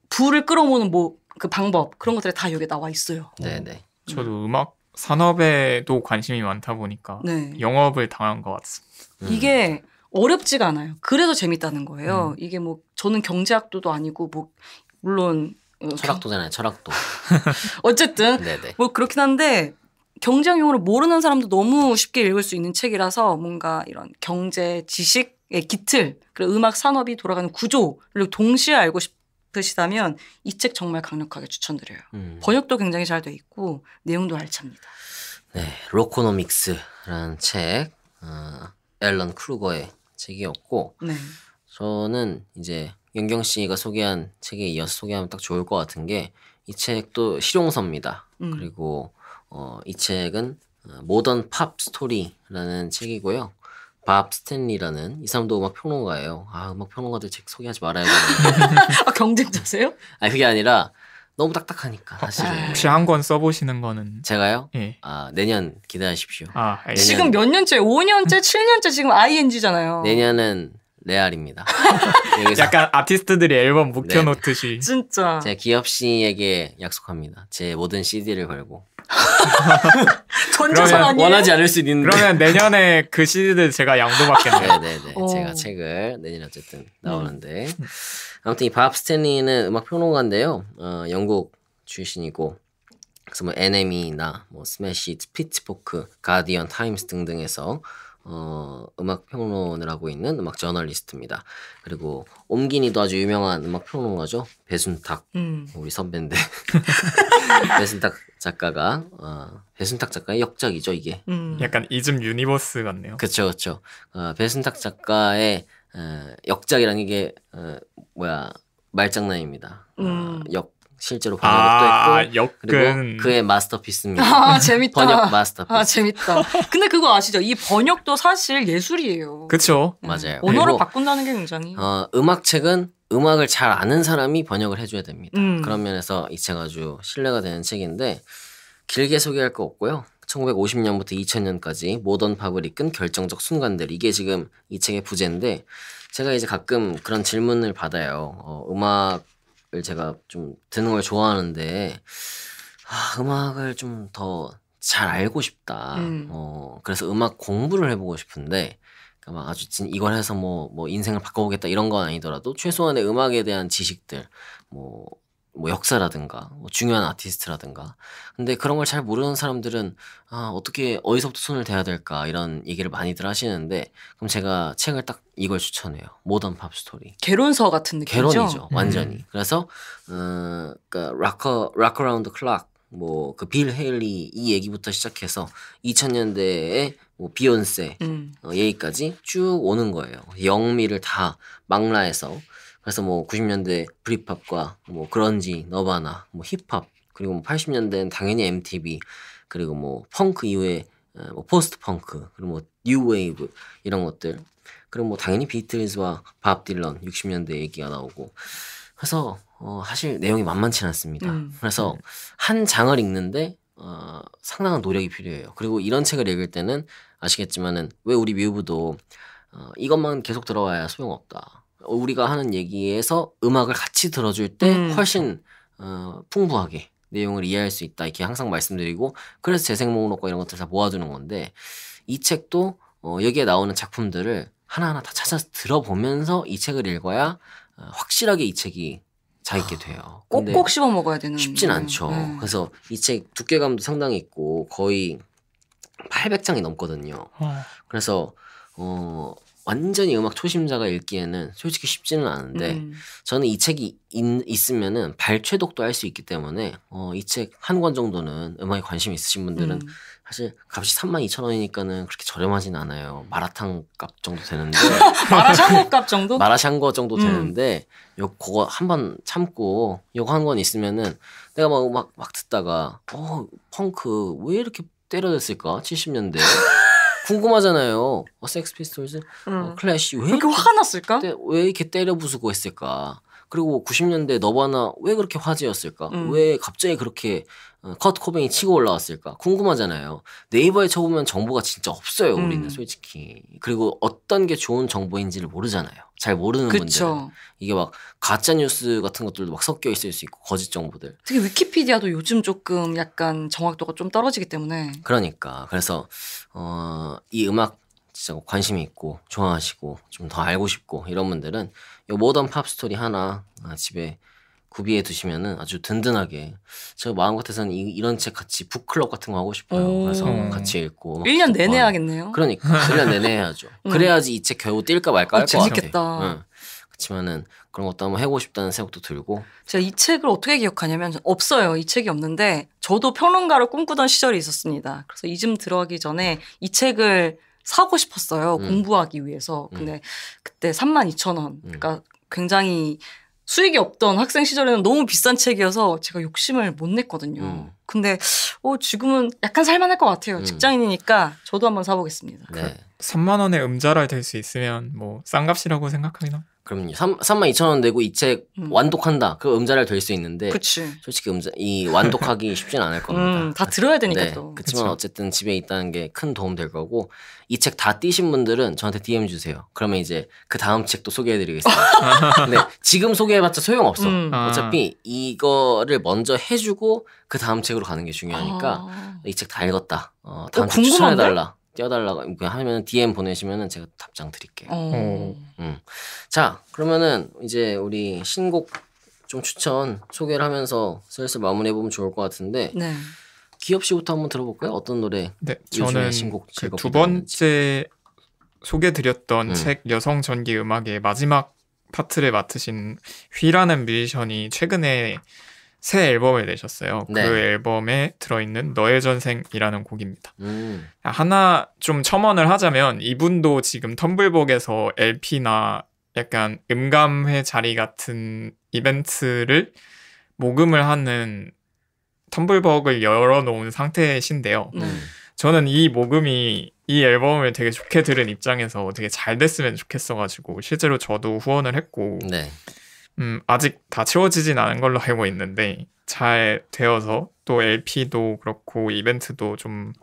부를 끌어모으는 뭐 그 방법 그런 것들이 다 여기 나와 있어요. 네네. 저도 음악 산업에도 관심이 많다 보니까 네. 영업을 당한 것 같습니다. 이게 어렵지가 않아요. 그래서 재밌다는 거예요. 이게 뭐 저는 경제학도도 아니고 뭐 물론 철학도잖아요. 철학도. 어쨌든 네네. 뭐 그렇긴 한데 경제학 용어를 모르는 사람도 너무 쉽게 읽을 수 있는 책이라서 뭔가 이런 경제 지식의 기틀 그리고 음악 산업이 돌아가는 구조를 동시에 알고 싶으시다면 이 책 정말 강력하게 추천드려요. 번역도 굉장히 잘 돼 있고 내용도 알찹니다. 네, 로코노믹스라는 책, 앨런 크루거의 책이었고 네. 저는 이제 윤경 씨가 소개한 책에 이어서 소개하면 딱 좋을 것 같은 게 이 책도 실용서입니다. 그리고 이 책은 모던 팝 스토리라는 책이고요. 밥 스탠리라는 이 사람도 음악 평론가예요. 음악 평론가들 책 소개하지 말아야 되는데. 경쟁자세요? 그게 아니라 너무 딱딱하니까 사실은. 혹시 한 권 써보시는 거는? 제가요? 예. 내년 기대하십시오. 알겠습니다. 지금 몇 년째? 5년째, 7년째 지금 ING잖아요. 내년은 레알입니다. 약간 아티스트들이 앨범 묵혀놓듯이. 진짜. 제 기업 씨에게 약속합니다. 제 모든 CD를 걸고. 전자상 아니에요? 원하지 않을 수 있는데. 그러면 내년에 그 CD들 제가 양도받겠네요. 네네네. 제가 책을 내년에 어쨌든 나오는데. 아무튼 이 밥 스탠리는 음악 평론가인데요. 영국 출신이고 그래서 뭐 NME나 뭐 스매시, 피츠포크, 가디언, 타임스 등등에서 음악 평론을 하고 있는 음악 저널리스트입니다. 그리고 옴기니도 아주 유명한 음악 평론가죠. 배순탁 우리 선배인데 배순탁 작가가 배순탁 작가의 역작이죠 이게. 약간 이즘 유니버스 같네요. 그렇죠. 배순탁 작가의 역작이라는 이게 말장난입니다. 실제로 번역도 했고 그리고 그의 마스터피스입니다. 재밌다. 번역 마스터피스. 재밌다. 근데 그거 아시죠? 이 번역도 사실 예술이에요. 그렇죠. 맞아요. 언어를 바꾼다는 게 굉장히. 음악책은 음악을 잘 아는 사람이 번역을 해줘야 됩니다. 그런 면에서 이 책 아주 신뢰가 되는 책인데 길게 소개할 거 없고요. 1950년부터 2000년까지 모던 팝을 이끈 결정적 순간들 이게 지금 이 책의 부제인데 제가 이제 가끔 그런 질문을 받아요. 음악을 제가 좀 듣는 걸 좋아하는데 음악을 좀 더 잘 알고 싶다. 그래서 음악 공부를 해보고 싶은데 막 아주 이걸 해서 뭐 인생을 바꿔보겠다 이런 건 아니더라도 최소한의 음악에 대한 지식들 뭐 역사라든가 뭐 중요한 아티스트라든가 근데 그런 걸 잘 모르는 사람들은 어떻게 어디서부터 손을 대야 될까 이런 얘기를 많이들 하시는데 그럼 제가 책을 딱 이걸 추천해요. 모던 팝 스토리. 개론서 같은 느낌이죠. 개론이죠. 완전히. 그래서 그러니까 락 어라운드 클락 뭐 그 빌 헤일리 이 얘기부터 시작해서 2000년대에 뭐 비욘세 얘기까지 쭉 오는 거예요. 영미를 다 망라해서 그래서 뭐 90년대 브릿팝과 뭐 그런지, 너바나, 뭐 힙합 그리고 뭐 80년대는 당연히 MTV 그리고 뭐 펑크 이후에 뭐 포스트 펑크 그리고 뭐 뉴 웨이브 이런 것들 그리고 뭐 당연히 비틀즈와 밥 딜런 60년대 얘기가 나오고 그래서 사실 내용이 만만치 않습니다. 그래서 한 장을 읽는데 상당한 노력이 필요해요. 그리고 이런 책을 읽을 때는 아시겠지만은 왜 우리 뮤브도 이것만 계속 들어와야 소용없다. 우리가 하는 얘기에서 음악을 같이 들어줄 때 훨씬 풍부하게 내용을 이해할 수 있다 이렇게 항상 말씀드리고 그래서 재생 목록과 이런 것들 다 모아두는 건데 이 책도 여기에 나오는 작품들을 하나하나 다 찾아서 들어보면서 이 책을 읽어야 확실하게 이 책이 자기게 돼요. 근데 꼭꼭 씹어 먹어야 되는. 쉽진 않죠. 그래서 이 책 두께감도 상당히 있고 거의 800장이 넘거든요. 그래서 완전히 음악 초심자가 읽기에는 솔직히 쉽지는 않은데 저는 이 책이 있으면은 발췌독도 할 수 있기 때문에 이 책 한 권 정도는 음악에 관심 있으신 분들은 사실 값이 32,000원이니까는 그렇게 저렴하진 않아요. 마라탕 값 정도 되는데 마라샹궈 값 정도? 마라샹궈 정도 되는데 그거 한번 참고 요거 한 권 있으면은 내가 막 듣다가 펑크 왜 이렇게 때려댔을까 70년대 궁금하잖아요. 섹스 피스톨즈, 클래시 왜 그렇게 화가 났을까? 왜 이렇게 때려 부수고 했을까? 그리고 90년대 너바나 왜 그렇게 화제였을까? 왜 갑자기 그렇게 커트 코베인이 치고 올라왔을까? 궁금하잖아요. 네이버에 쳐보면 정보가 진짜 없어요. 우리는 솔직히. 그리고 어떤 게 좋은 정보인지를 모르잖아요. 잘 모르는 분들은. 이게 막 가짜 뉴스 같은 것들도 막 섞여 있을 수 있고 거짓 정보들. 특히 위키피디아도 요즘 조금 약간 정확도가 좀 떨어지기 때문에. 그러니까 그래서 이 음악 진짜 관심이 있고 좋아하시고 좀 더 알고 싶고 이런 분들은 이 모던 팝 스토리 하나 집에 구비해 두시면은 아주 든든하게 제가 마음 같아서는 이런 책 같이 북클럽 같은 거 하고 싶어요. 그래서 같이 읽고 1년 내내 하겠네요. 그러니까 1년 내내 해야죠. 그래야지 이 책 겨우 뛸까 말까 할 것 같아요. 재밌겠다. 그렇지만은 그런 것도 한번 해보고 싶다는 생각도 들고. 제가 이 책을 어떻게 기억하냐면 없어요. 이 책이 없는데 저도 평론가를 꿈꾸던 시절이 있었습니다. 그래서 이쯤 들어가기 전에 이 책을 사고 싶었어요. 공부하기 위해서. 근데 그때 32,000원. 그러니까 굉장히 수익이 없던 학생 시절에는 너무 비싼 책이어서 제가 욕심을 못 냈거든요. 근데 지금은 약간 살만할 것 같아요. 직장인이니까 저도 한번 사보겠습니다. 네. 3만 원에 음자랄 될 수 있으면 뭐 싼 값이라고 생각하긴 합니다. 그럼요. 32,000원 내고 이 책 완독한다. 그 음자를 될 수 있는데 그치. 솔직히 이 완독하기 쉽진 않을 겁니다. 다 들어야 되니까 네. 또. 그렇지만 어쨌든 집에 있다는 게 큰 도움 될 거고 이 책 다 띄신 분들은 저한테 DM 주세요. 그러면 이제 그 다음 책도 소개해드리겠습니다. 근데 지금 소개해봤자 소용없어. 어차피 이거를 먼저 해주고 그 다음 책으로 가는 게 중요하니까 이 책 다 읽었다. 다음 책 추천해달라. 띄워달라고 하면 DM 보내시면은 제가 답장 드릴게요. 자, 그러면은 이제 우리 신곡 좀 추천 소개를 하면서 슬슬 마무리해보면 좋을 것 같은데 네. 기엽 씨부터 한번 들어볼까요? 어떤 노래? 네, 요즘에 저는 신곡 두 번째 소개드렸던 책 여성 전기 음악의 마지막 파트를 맡으신 휘라는 뮤지션이 최근에 새 앨범을 내셨어요. 네. 그 앨범에 들어있는 너의 전생이라는 곡입니다. 하나 좀 첨언을 하자면 이분도 지금 텀블벅에서 LP나 약간 음감회 자리 같은 이벤트를 모금을 하는 텀블벅을 열어놓은 상태신데요. 저는 이 모금이 이 앨범을 되게 좋게 들은 입장에서 되게 잘 됐으면 좋겠어가지고 실제로 저도 후원을 했고 네. 아직 다 채워지진 않은 걸로 알고 있는데 잘 되어서 또 LP도 그렇고 이벤트도 좀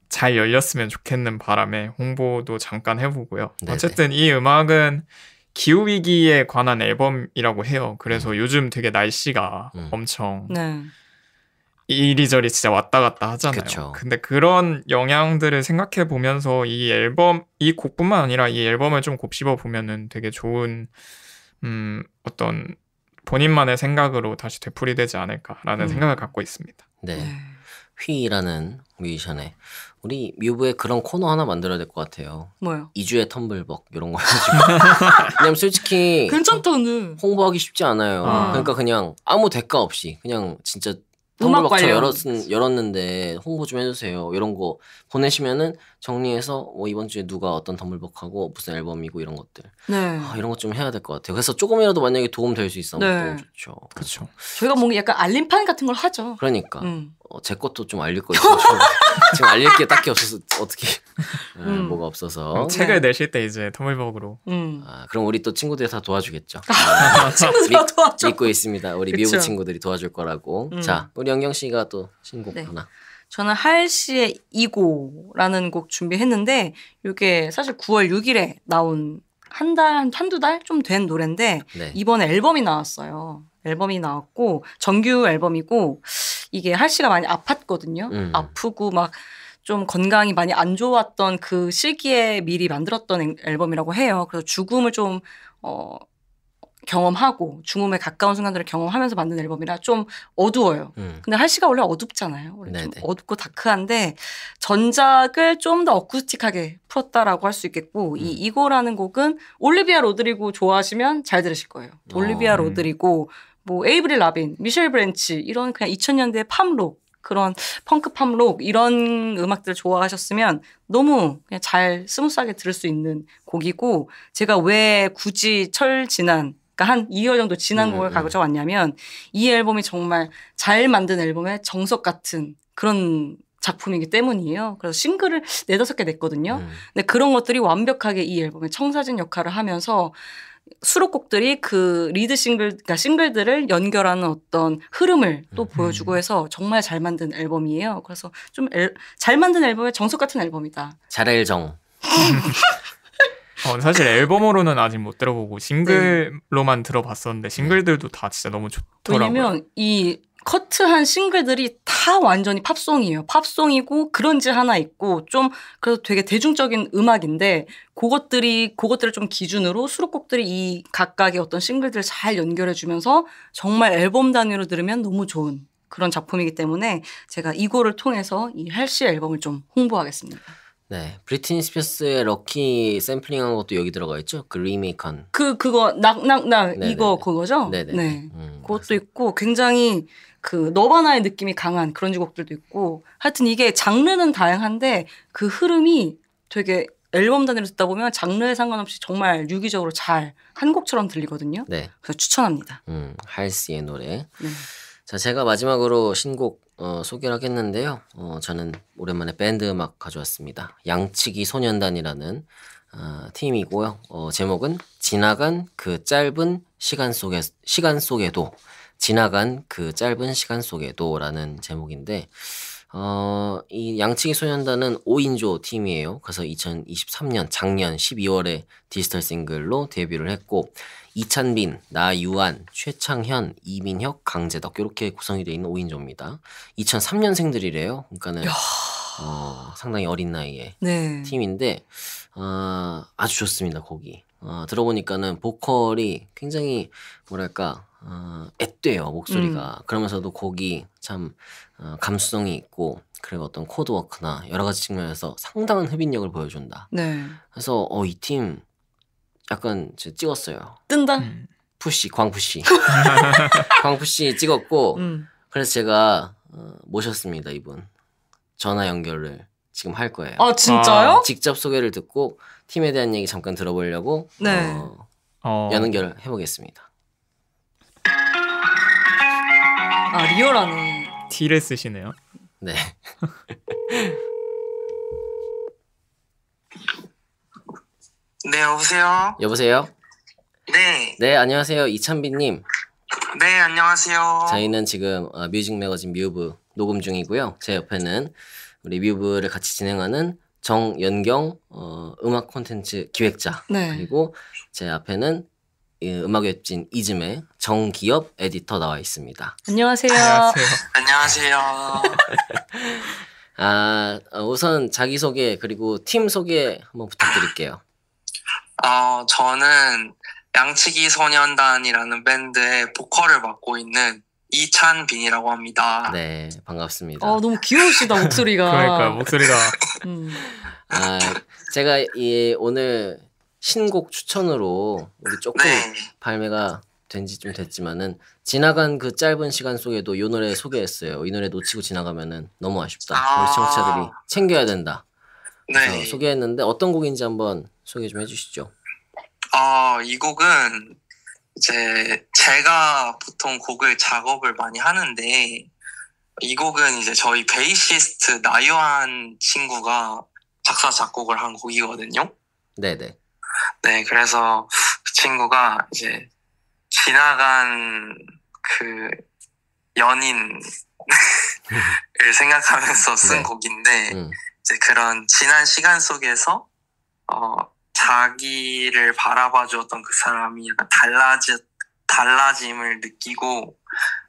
잘 열렸으면 좋겠는 바람에 홍보도 잠깐 해보고요. 네네. 어쨌든 이 음악은 기후위기에 관한 앨범이라고 해요. 그래서 요즘 되게 날씨가 엄청 네. 이리저리 진짜 왔다 갔다 하잖아요. 그쵸. 근데 그런 영향들을 생각해 보면서 이 곡뿐만 아니라 이 앨범을 좀 곱씹어 보면은 되게 좋은 어떤 본인만의 생각으로 다시 되풀이되지 않을까라는 생각을 갖고 있습니다. 네. 휘라는 뮤지션의 우리 뮤브에 그런 코너 하나 만들어야 될 것 같아요. 뭐요? 2주의 텀블벅 이런 거 해가지고. 왜냐면 솔직히 괜찮다 오늘. 홍보하기 쉽지 않아요. 그러니까 그냥 아무 대가 없이 그냥 진짜 음악 텀블벅 열었는데 홍보 좀 해주세요. 이런 거 보내시면은 정리해서 이번 주에 누가 어떤 텀블벅하고 무슨 앨범이고 이런 것들. 네. 이런 것 좀 해야 될 것 같아요. 그래서 조금이라도 만약에 도움 될 수 있으면 네. 너무 좋죠. 그렇죠. 저희가 뭔가 약간 알림판 같은 걸 하죠. 그러니까 제 것도 좀 알릴 거 있어요. 지금 알릴 게 딱히 없어서 어떻게 뭐가 없어서. 책을 내실 때 이제 텀블벅으로. 그럼 우리 또 친구들이 다 도와주겠죠. 친구들 도와줘. 믿고 있습니다. 우리 그쵸. 미국 친구들이 도와줄 거라고. 자, 우리 영경 씨가 또 신곡 네. 하나. 저는 할씨의 이고라는 곡 준비했는데 이게 사실 9월 6일에 나온 한두 달 좀 된 노래인데 네. 이번에 앨범이 나왔어요. 앨범이 나왔고 정규 앨범이고 이게 할씨가 많이 아팠거든요. 아프고 막 좀 건강이 많이 안 좋았던 그 시기에 미리 만들었던 앨범이라고 해요. 그래서 죽음을 좀 경험하고 죽음에 가까운 순간들을 경험하면서 만든 앨범이라 좀 어두워요. 근데 할시가 원래 어둡잖아요. 원래 좀 어둡고 다크한데 전작을 좀 더 어쿠스틱하게 풀었다라고 할 수 있겠고 이 이고라는 곡은 올리비아 로드리고 좋아하시면 잘 들으실 거예요. 올리비아 로드리고 뭐 에이브릴 라빈, 미셸 브랜치 이런 그냥 2000년대 팝록 그런 펑크 팝록 이런 음악들 좋아하셨으면 너무 그냥 잘 스무스하게 들을 수 있는 곡이고 제가 왜 굳이 철 지난 그러니까 한 2월 정도 지난 곡을 가져왔냐면 이 앨범이 정말 잘 만든 앨범의 정석 같은 그런 작품이기 때문이에요. 그래서 싱글을 4-5개 냈거든요. 근데 그런 것들이 완벽하게 이 앨범의 청사진 역할을 하면서 수록곡들이 그 리드 싱글, 그러니까 싱글들을 연결하는 어떤 흐름을 또 보여주고 해서 정말 잘 만든 앨범이에요. 그래서 좀 잘 만든 앨범의 정석 같은 앨범이다. 잘알정. 사실 앨범으로는 아직 못 들어보고 싱글로만 들어봤었는데 싱글들도 다 진짜 너무 좋더라고요. 왜냐면 이 커트한 싱글들이 다 완전히 팝송이에요. 팝송이고 그런지 하나 있고 좀 그래서 되게 대중적인 음악인데 그것들을 좀 기준으로 수록곡들이 이 각각의 어떤 싱글들을 잘 연결해주면서 정말 앨범 단위로 들으면 너무 좋은 그런 작품이기 때문에 제가 이거를 통해서 이 할시 앨범을 좀 홍보하겠습니다. 네, 브리트니 스피어스의 럭키 샘플링한 것도 여기 들어가 있죠. 그 리메이크한. 그거 낙낙낙 이거 그거죠? 네네. 네. 그것도 있고 굉장히 그 너바나의 느낌이 강한 그런 곡들도 있고 하여튼 이게 장르는 다양한데 그 흐름이 되게 앨범 단위로 듣다 보면 장르에 상관없이 정말 유기적으로 잘 한 곡처럼 들리거든요. 네. 그래서 추천합니다. 할시의 노래. 자, 제가 마지막으로 신곡 소개를 하겠는데요. 저는 오랜만에 밴드 음악 가져왔습니다. 양치기 소년단이라는 팀이고요. 제목은 지나간 그 짧은 시간 속에도 지나간 그 짧은 시간 속에도라는 제목인데 이 양치기 소년단은 5인조 팀이에요. 그래서 2023년 작년 12월에 디지털 싱글로 데뷔를 했고 이찬빈, 나유한, 최창현, 이민혁, 강재덕 이렇게 구성이 되어 있는 5인조입니다. 2003년생들이래요. 그러니까는 상당히 어린 나이에 팀인데 아주 좋습니다. 곡이. 들어보니까는 보컬이 굉장히 뭐랄까 앳돼요 목소리가. 그러면서도 곡이 참 감수성이 있고 그리고 어떤 코드워크나 여러 가지 측면에서 상당한 흡인력을 보여준다. 그래서 이 팀 약간 찍었어요. 뜬다? 광푸시 광푸시 찍었고 그래서 제가 모셨습니다. 이분 전화 연결을 지금 할 거예요. 아 진짜요? 직접 소개를 듣고 팀에 대한 얘기 잠깐 들어보려고 연결을 해보겠습니다. 리얼하네. T를 쓰시네요. 네. 네, 여보세요? 여보세요? 네. 네, 안녕하세요. 이찬빈님. 네, 안녕하세요. 저희는 지금 뮤직 매거진 뮤브 녹음 중이고요. 제 옆에는 우리 뮤브를 같이 진행하는 정연경 음악 콘텐츠 기획자. 그리고 제 앞에는 음악 웹진 이즘의 정기업 에디터 나와 있습니다. 안녕하세요. 안녕하세요. 우선 자기소개 그리고 팀 소개 한번 부탁드릴게요. 저는 양치기 소년단이라는 밴드의 보컬을 맡고 있는 이찬빈이라고 합니다. 네, 반갑습니다. 너무 귀여우시다 목소리가. 그러니까 목소리가. 제가 오늘 신곡 추천으로 우리 조금 발매가 된 지 좀 됐지만은 지나간 그 짧은 시간 속에도 이 노래 소개했어요. 이 노래 놓치고 지나가면은 너무 아쉽다. 우리 시청자들이 챙겨야 된다. 그래서 소개했는데 어떤 곡인지 한번 소개 좀 해주시죠. 이 곡은 이제 제가 보통 곡을 작업을 많이 하는데 이 곡은 이제 저희 베이시스트 나유한 친구가 작사 작곡을 한 곡이거든요. 네네. 네, 그래서 그 친구가 이제 지나간 그 연인을 생각하면서 쓴 곡인데 이제 그런 지난 시간 속에서 자기를 바라봐 주었던 그 사람이 약간 달라짐을 느끼고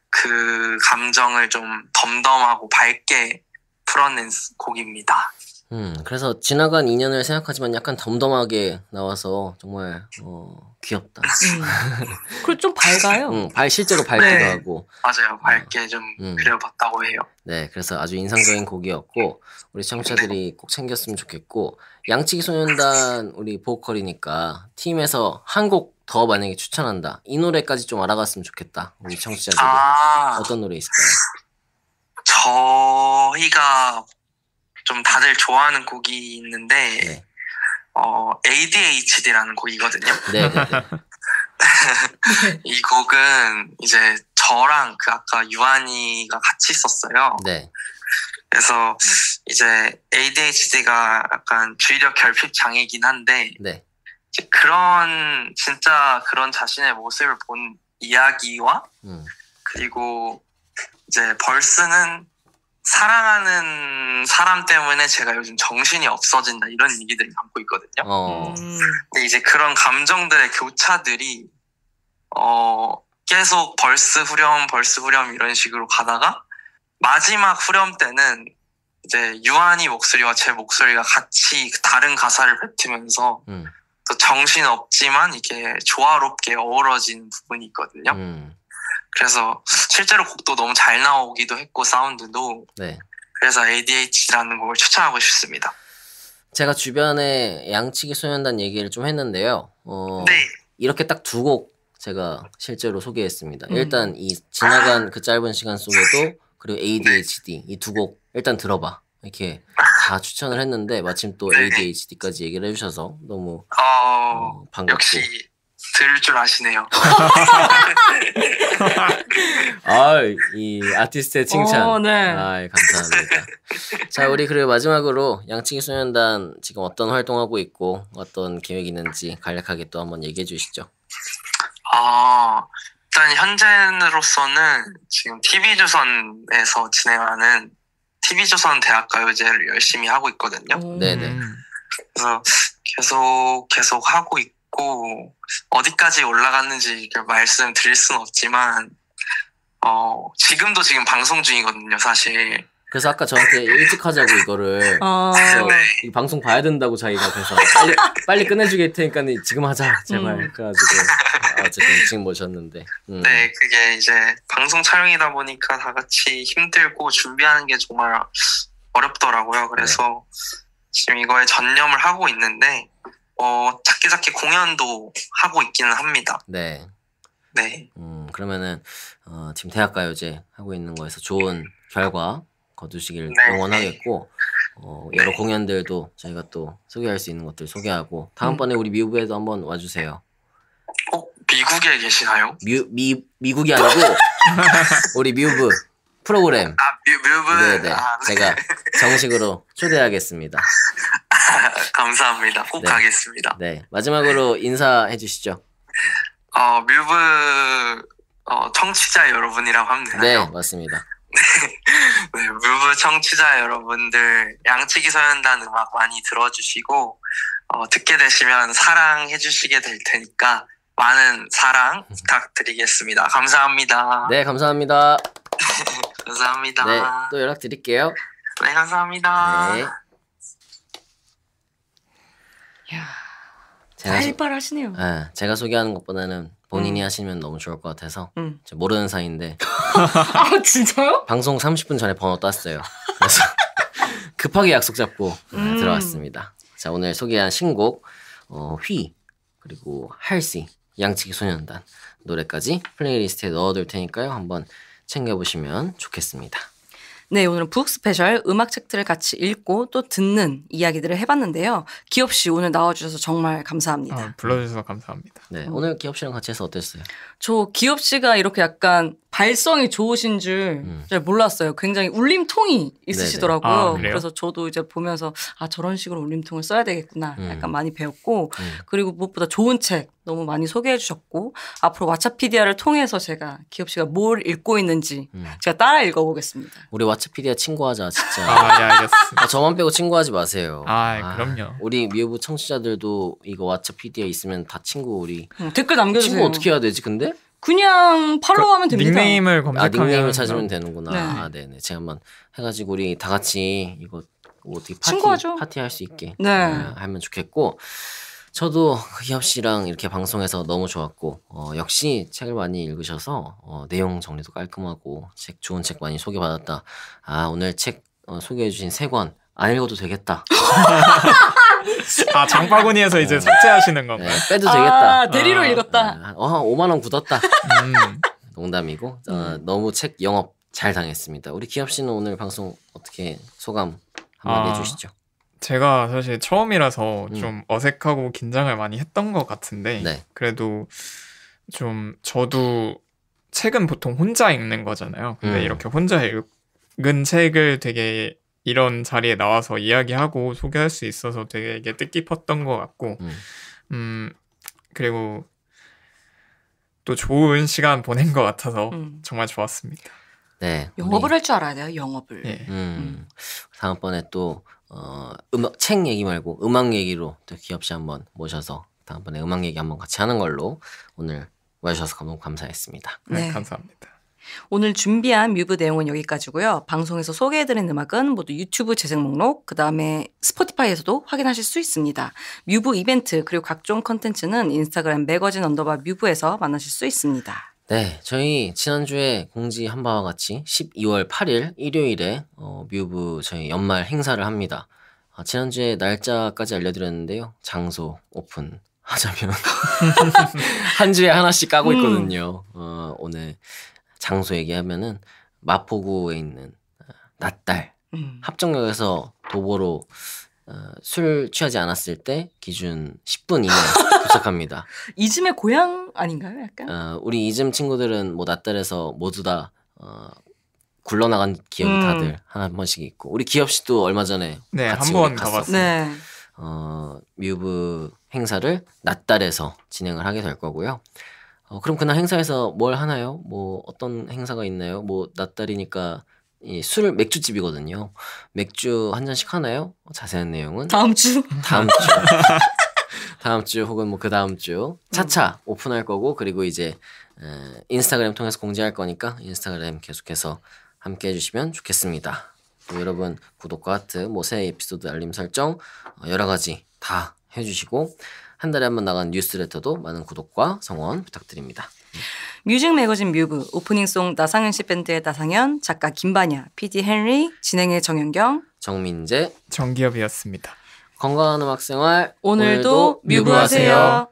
그 감정을 좀 덤덤하고 밝게 풀어낸 곡입니다. 그래서 지나간 인연을 생각하지만 약간 덤덤하게 나와서 정말 귀엽다. 그리고 좀 밝아요. 실제로 밝기도 네. 하고. 맞아요. 밝게 좀 그려봤다고 해요. 네, 그래서 아주 인상적인 곡이었고 우리 청취자들이 꼭 챙겼으면 좋겠고 양치기 소년단 우리 보컬이니까 팀에서 한 곡 더 만약에 추천한다. 이 노래까지 좀 알아갔으면 좋겠다. 우리 청취자들이. 어떤 노래 있을까요? 저희가 좀 다들 좋아하는 곡이 있는데 네. ADHD라는 곡이거든요. 네네네. 이 곡은 이제 저랑 그 아까 유한이가 같이 썼어요. 네. 그래서 이제 ADHD가 약간 주의력 결핍 장애이긴 한데 네. 이제 진짜 그런 자신의 모습을 본 이야기와 그리고 이제 벌스는 사랑하는 사람 때문에 제가 요즘 정신이 없어진다 이런 얘기들을 담고 있거든요. 근데 이제 그런 감정들의 교차들이 계속 벌스 후렴 이런 식으로 가다가 마지막 후렴 때는 이제 유한이 목소리와 제 목소리가 같이 다른 가사를 뱉으면서 또 정신 없지만 이게 조화롭게 어우러진 부분이 있거든요. 그래서 실제로 곡도 너무 잘 나오기도 했고 사운드도. 네. 그래서 ADH라는 곡을 추천하고 싶습니다. 제가 주변에 양치기 소년단 얘기를 좀 했는데요. 네. 이렇게 딱 두 곡 제가 실제로 소개했습니다. 일단 이 지나간 그 짧은 시간 속에도 그리고 ADHD 이 두 곡 일단 들어봐. 이렇게 다 추천을 했는데 마침 또 ADHD까지 얘기를 해주셔서 너무 반갑고. 역시 들을 줄 아시네요. 이 아티스트의 칭찬. 네. 감사합니다. 자, 우리 그리고 마지막으로 양치기 소년단 지금 어떤 활동하고 있고 어떤 계획이 있는지 간략하게 또 한번 얘기해 주시죠. 일단 현재로서는 지금 TV조선에서 진행하는 TV조선 대학가요제를 열심히 하고 있거든요. 네네. 그래서 계속 하고 있고 어디까지 올라갔는지 말씀드릴 수는 없지만 지금도 지금 방송 중이거든요, 사실. 그래서 아까 저한테 일찍 하자고 이거를 그래서 이 방송 봐야 된다고 자기가 그래서 빨리 끝내주게 할 테니까 지금 하자 제발 그래가지고 어쨌든 지금 모셨는데 네, 그게 이제 방송 촬영이다 보니까 다 같이 힘들고 준비하는 게 정말 어렵더라고요. 그래서 지금 이거에 전념을 하고 있는데 작게 공연도 하고 있기는 합니다. 네. 네. 그러면은 지금 대학가요제 하고 있는 거에서 좋은 결과 거두시길 응원하겠고 여러 공연들도 저희가 또 소개할 수 있는 것들 소개하고 다음번에 우리 미국에도 한번 와주세요. 미국에 계시나요? 미국이 아니고 우리 뮤브 프로그램. 뮤브. 네네. 제가 정식으로 초대하겠습니다. 감사합니다. 꼭 가겠습니다. 네. 마지막으로 인사해 주시죠. 뮤브 청취자 여러분이라고 하면 되나요? 네, 맞습니다. 네, 뮤브 청취자 여러분들 양치기 소년단 음악 많이 들어주시고 듣게 되시면 사랑해 주시게 될 테니까 많은 사랑 부탁드리겠습니다. 감사합니다. 네, 감사합니다. 감사합니다. 네, 또 연락드릴게요. 네, 감사합니다. 네. 이야, 활발하시네요. 제가 소개하는 것보다는 본인이 하시면 너무 좋을 것 같아서 모르는 사이인데 진짜요? 방송 30분 전에 번호 땄어요. 그래서 급하게 약속 잡고 들어왔습니다. 자, 오늘 소개한 신곡 휘 그리고 할시 양치기 소년단 노래까지 플레이리스트에 넣어둘 테니까요. 한번 챙겨보시면 좋겠습니다. 네, 오늘은 북 스페셜 음악 책들을 같이 읽고 또 듣는 이야기들을 해봤는데요. 기업 씨 오늘 나와주셔서 정말 감사합니다. 불러주셔서 감사합니다. 네, 오늘 기업 씨랑 같이 해서 어땠어요? 저 기업 씨가 이렇게 약간 발성이 좋으신 줄 잘 몰랐어요. 굉장히 울림통이 있으시더라고요. 그래서 저도 이제 보면서 저런 식으로 울림통을 써야 되겠구나 약간 많이 배웠고 그리고 무엇보다 좋은 책 너무 많이 소개해 주셨고 앞으로 왓챠피디아를 통해서 제가 기업 씨가 뭘 읽고 있는지 제가 따라 읽어보겠습니다. 우리 왓챠피디아 친구하자 진짜. 네, 알겠습니다. 저만 빼고 친구하지 마세요. 그럼요. 우리 뮤브 청취자들도 이거 왓챠피디아 있으면 다 친구 우리. 댓글 남겨주세요. 친구 어떻게 해야 되지 근데? 그냥 팔로우하면 됩니다. 닉네임을 검색하면 닉네임을 찾으면 되는구나. 네. 네네. 제가 한번 해가지고 우리 다 같이 이거 어떻게 친구하죠. 파티할 수 있게 네. 하면 좋겠고, 저도 기엽 씨랑 이렇게 방송해서 너무 좋았고, 역시 책을 많이 읽으셔서 내용 정리도 깔끔하고 좋은 책 많이 소개받았다. 오늘 책 소개해주신 3권 안 읽어도 되겠다. 장바구니에서 이제 삭제하시는 건가요? 네, 빼도 되겠다. 대리로 읽었다. 5만 원 굳었다. 농담이고 너무 책 영업 잘 당했습니다. 우리 기엽 씨는 오늘 방송 어떻게 소감 한마디 해주시죠. 제가 사실 처음이라서 좀 어색하고 긴장을 많이 했던 것 같은데 네. 그래도 좀 저도 책은 보통 혼자 읽는 거잖아요. 근데 이렇게 혼자 읽은 책을 되게 이런 자리에 나와서 이야기하고 소개할 수 있어서 되게 뜻깊었던 것 같고 그리고 또 좋은 시간 보낸 것 같아서 정말 좋았습니다. 네. 영업을 할 줄 알아야 돼요. 영업을. 예. 다음번에 또 책 얘기 말고 음악 얘기로 또 기엽 씨 한번 모셔서 다음번에 음악 얘기 한번 같이 하는 걸로 오늘 와주셔서 너무 감사했습니다. 네, 감사합니다. 오늘 준비한 뮤브 내용은 여기까지고요. 방송에서 소개해드린 음악은 모두 유튜브 재생 목록, 그 다음에 스포티파이에서도 확인하실 수 있습니다. 뮤브 이벤트 그리고 각종 컨텐츠는 인스타그램 매거진 _뮤브에서 만나실 수 있습니다. 네, 저희 지난주에 공지한 바와 같이 12월 8일 일요일에 뮤브 저희 연말 행사를 합니다. 지난주에 날짜까지 알려드렸는데요. 장소 오픈하자면 한 주에 하나씩 까고 있거든요. 오늘 장소 얘기하면은 마포구에 있는 낫달 합정역에서 도보로 술 취하지 않았을 때 기준 10분 이내 도착합니다. 이즘의 고향 아닌가요? 약간? 우리 이즘 친구들은 뭐 낫달에서 모두 다 굴러나간 기억이 다들 한 번씩 있고, 우리 기엽 씨도 얼마 전에 네, 같이 한 번 갔었고, 네. 뮤브 행사를 낫달에서 진행을 하게 될 거고요. 그럼 그날 행사에서 뭘 하나요? 뭐 어떤 행사가 있나요? 뭐 낫달이니까 술 맥주집이거든요. 맥주 한 잔씩 하나요? 자세한 내용은 다음 주 다음 주 혹은 뭐 그 다음 주 차차 오픈할 거고, 그리고 이제 인스타그램 통해서 공지할 거니까 인스타그램 계속해서 함께 해주시면 좋겠습니다. 여러분 구독과 하트, 뭐 새 에피소드 알림 설정 여러 가지 다 해주시고, 한 달에 한 번 나간 뉴스레터도 많은 구독과 성원 부탁드립니다. 뮤직 매거진 뮤브 오프닝송 나상현 씨 밴드의 나상현, 작가 김반야, PD 헨리, 진행의 정현경, 정민재, 정기엽이었습니다. 건강한 음악 생활 오늘도 뮤브하세요.